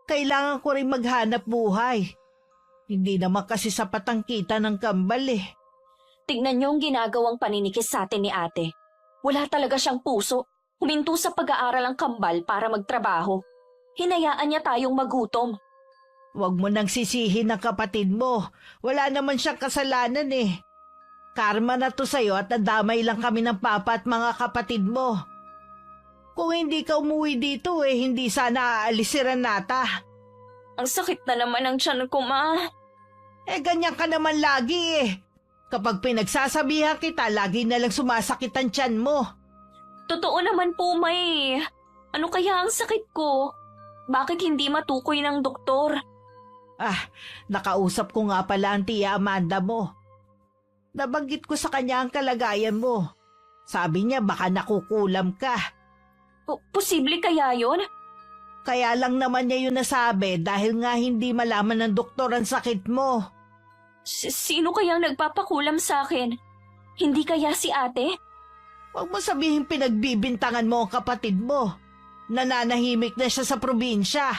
Kailangan ko rin maghanap buhay. Hindi naman kasi sapat ang kita ng kambal eh. Tignan niyo ang ginagawang paninikis sa atin ni ate. Wala talaga siyang puso. Huminto sa pag-aaral ang kambal para magtrabaho. Hinayaan niya tayong magutom. Huwag mo nang sisihin ang kapatid mo. Wala naman siyang kasalanan eh. Karma na to sa'yo at nadamay lang kami ng papa at mga kapatid mo. Kung hindi ka umuwi dito hindi sana aalis si Renata. Ang sakit na naman ang tiyan ko, ma. Ganyan ka naman lagi eh. Kapag pinagsasabihan kita, lagi na lang sumasakit ang tiyan mo. Totoo naman po, may. Ano kaya ang sakit ko? Bakit hindi matukoy ng doktor? Nakausap ko nga pala ang tiya Amanda mo. Nabanggit ko sa kanya ang kalagayan mo. Sabi niya baka nakukulam ka. Posible kaya yon? Kaya lang naman niya yun nasabi dahil nga hindi malaman ng doktor ang sakit mo. Sino kayang nagpapakulam sa akin? Hindi kaya si ate? Huwag mo sabihin pinagbibintangan mo ang kapatid mo. Nananahimik na siya sa probinsya.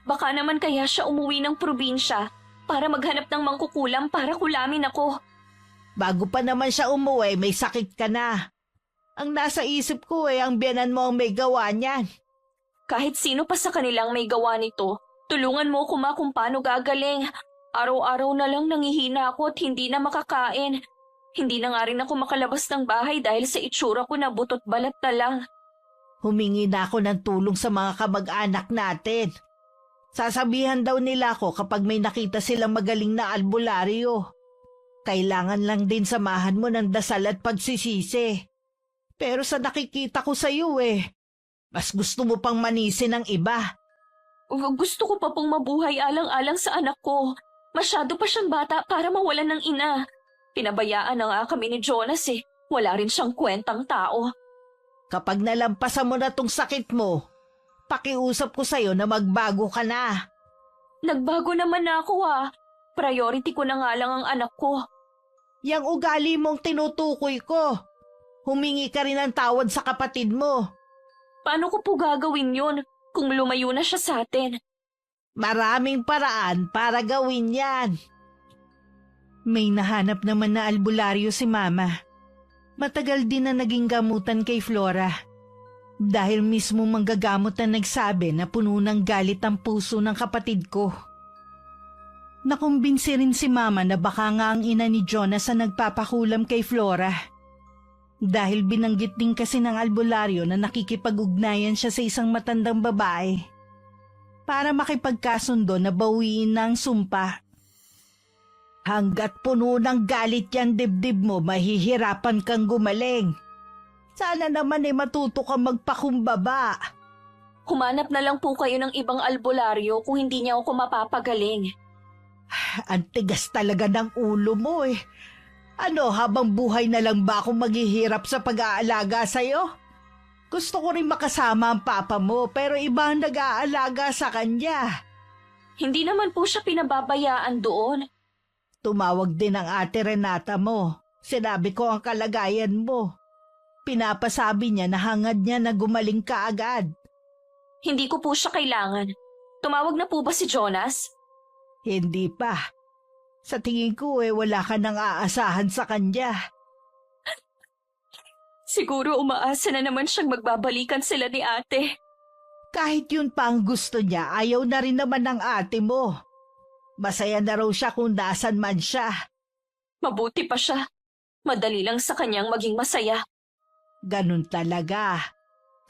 Baka naman kaya siya umuwi ng probinsya para maghanap ng mangkukulam para kulamin ako. Bago pa naman siya umuwi, may sakit ka na. Ang nasa isip ko ang biyanan mo ang may gawa niyan. Kahit sino pa sa kanilang may gawa nito, tulungan mo ko ma kung paano gagaling. Araw-araw na lang nangihina ako at hindi na makakain. Hindi na nga rin ako makalabas ng bahay dahil sa itsura ko na butot balat na lang. Humingi na ako ng tulong sa mga kamag-anak natin. Sasabihan daw nila ako kapag may nakita silang magaling na albularyo. Kailangan lang din samahan mo ng dasal at pagsisisi. Pero sa nakikita ko sa iyo mas gusto mo pang manisin ng iba. Gusto ko pa pong mabuhay alang-alang sa anak ko. Masyado pa siyang bata para mawalan ng ina. Pinabayaan na nga kami ni Jonas Wala rin siyang kwentang tao. Kapag nalampasan mo na tong sakit mo, pakiusap ko sa'yo na magbago ka na. Nagbago naman ako Priority ko na nga lang ang anak ko. Yang ugali mong tinutukoy ko. Humingi ka rin ng tawad sa kapatid mo. Paano ko po gagawin yun kung lumayo na siya sa atin? Maraming paraan para gawin yan. May nahanap naman na albularyo si Mama. Matagal din na naging gamutan kay Flora. Dahil mismo manggagamot na nagsabi na puno ng galit ang puso ng kapatid ko. Nakumbinsi rin si Mama na baka nga ang ina ni Jonas ang nagpapakulam kay Flora. Dahil binanggit din kasi ng albularyo na nakikipag-ugnayan siya sa isang matandang babae. Para makipagkasundo na bawiin na ang sumpa. Hanggat puno ng galit yan dibdib mo, mahihirapan kang gumaling. Sana naman matuto kang magpakumbaba. Humanap na lang po kayo ng ibang albularyo kung hindi niya ako mapapagaling. Ang tigas talaga ng ulo mo habang buhay na lang ba akong maghihirap sa pag-aalaga sa'yo? Gusto ko rin makasama ang papa mo pero iba ang nag-aalaga sa kanya. Hindi naman po siya pinababayaan doon. Tumawag din ang ate Renata mo. Sinabi ko ang kalagayan mo. Pinapasabi niya na hangad niya na gumaling ka agad. Hindi ko po siya kailangan. Tumawag na po ba si Jonas? Hindi pa. Sa tingin ko wala ka nang aasahan sa kanya. Siguro umaasa na naman siyang magbabalikan sila ni ate. Kahit yun pa ang gusto niya, ayaw na rin naman ng ate mo. Masaya na raw siya kung nasan man siya. Mabuti pa siya. Madali lang sa kanyang maging masaya. Ganun talaga.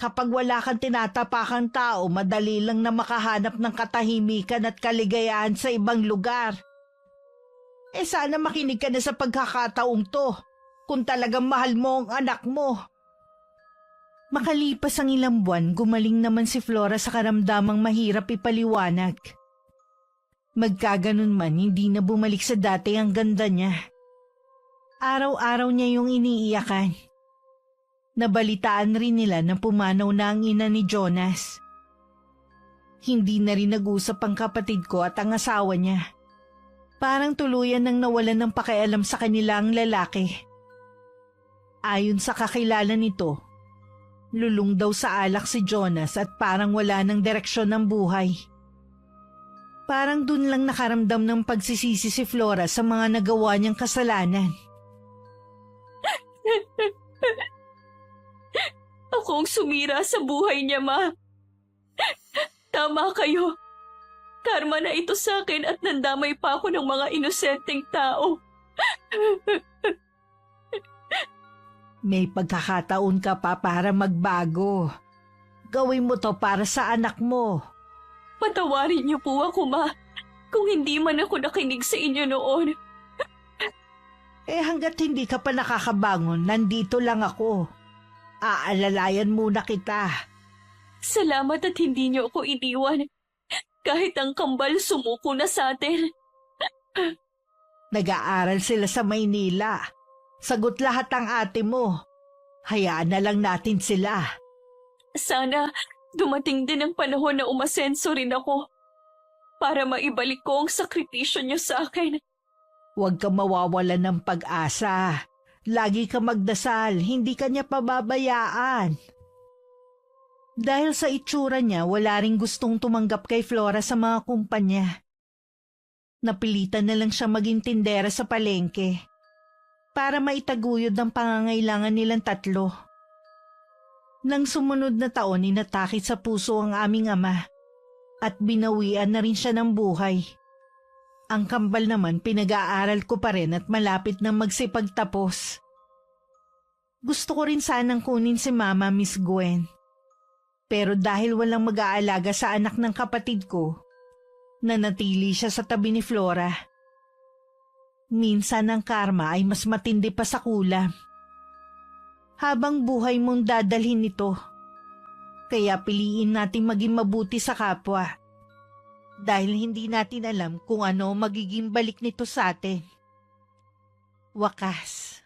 Kapag wala kang tinatapakang tao, madali lang na makahanap ng katahimikan at kaligayahan sa ibang lugar. Sana makinig ka na sa pagkakataong to, kung talagang mahal mo ang anak mo. Makalipas ang ilang buwan, gumaling naman si Flora sa karamdamang mahirap ipaliwanag. Magkaganon man, hindi na bumalik sa dati ang ganda niya. Araw-araw niya yung iniiyakan. Nabalitaan rin nila na pumanaw na ang ina ni Jonas. Hindi na rin nag-usap ang kapatid ko at ang asawa niya. Parang tuluyan nang nawalan ng pakialam sa kanila ang lalaki. Ayon sa kakilala nito, lulong daw sa alak si Jonas at parang wala ng direksyon ng buhay. Parang dun lang nakaramdam ng pagsisisi si Flora sa mga nagawa niyang kasalanan. Ako ang sumira sa buhay niya, Ma. Tama kayo. Karma na ito sa akin at nandamay pa ako ng mga inosenteng tao. May pagkakataon ka pa para magbago. Gawin mo to para sa anak mo. Patawarin niyo po ako, Ma. Kung hindi man ako nakinig sa inyo noon. Hanggat hindi ka pa nakakabangon, nandito lang ako. Aalalayan muna kita. Salamat at hindi niyo ako iniwan. Kahit ang kambal sumuko na sa atin. Nag-aaral sila sa Maynila. Sagot lahat ang ate mo. Hayaan na lang natin sila. Sana dumating din ang panahon na umasenso rin ako para maibalik ko ang sakripisyo niyo sa akin. Huwag ka mawawalan ng pag-asa. Lagi ka magdasal, hindi ka niya pababayaan. Dahil sa itsura niya, wala ring gustong tumanggap kay Flora sa mga kumpanya. Napilitan na lang siya maging tindera sa palengke para maitaguyod ang pangangailangan nilang tatlo. Nang sumunod na taon, inatakit sa puso ang aming ama at binawian na rin siya ng buhay. Ang kambal naman pinag-aaral ko pa rin at malapit na magsipagtapos. Gusto ko rin sanang kunin si Mama, Miss Gwen. Pero dahil walang mag-aalaga sa anak ng kapatid ko, nanatili siya sa tabi ni Flora. Minsan ang karma ay mas matindi pa sa kulam. Habang buhay mong dadalhin ito, kaya piliin natin maging mabuti sa kapwa. Dahil hindi natin alam kung ano magiging balik nito sa atin. Wakas.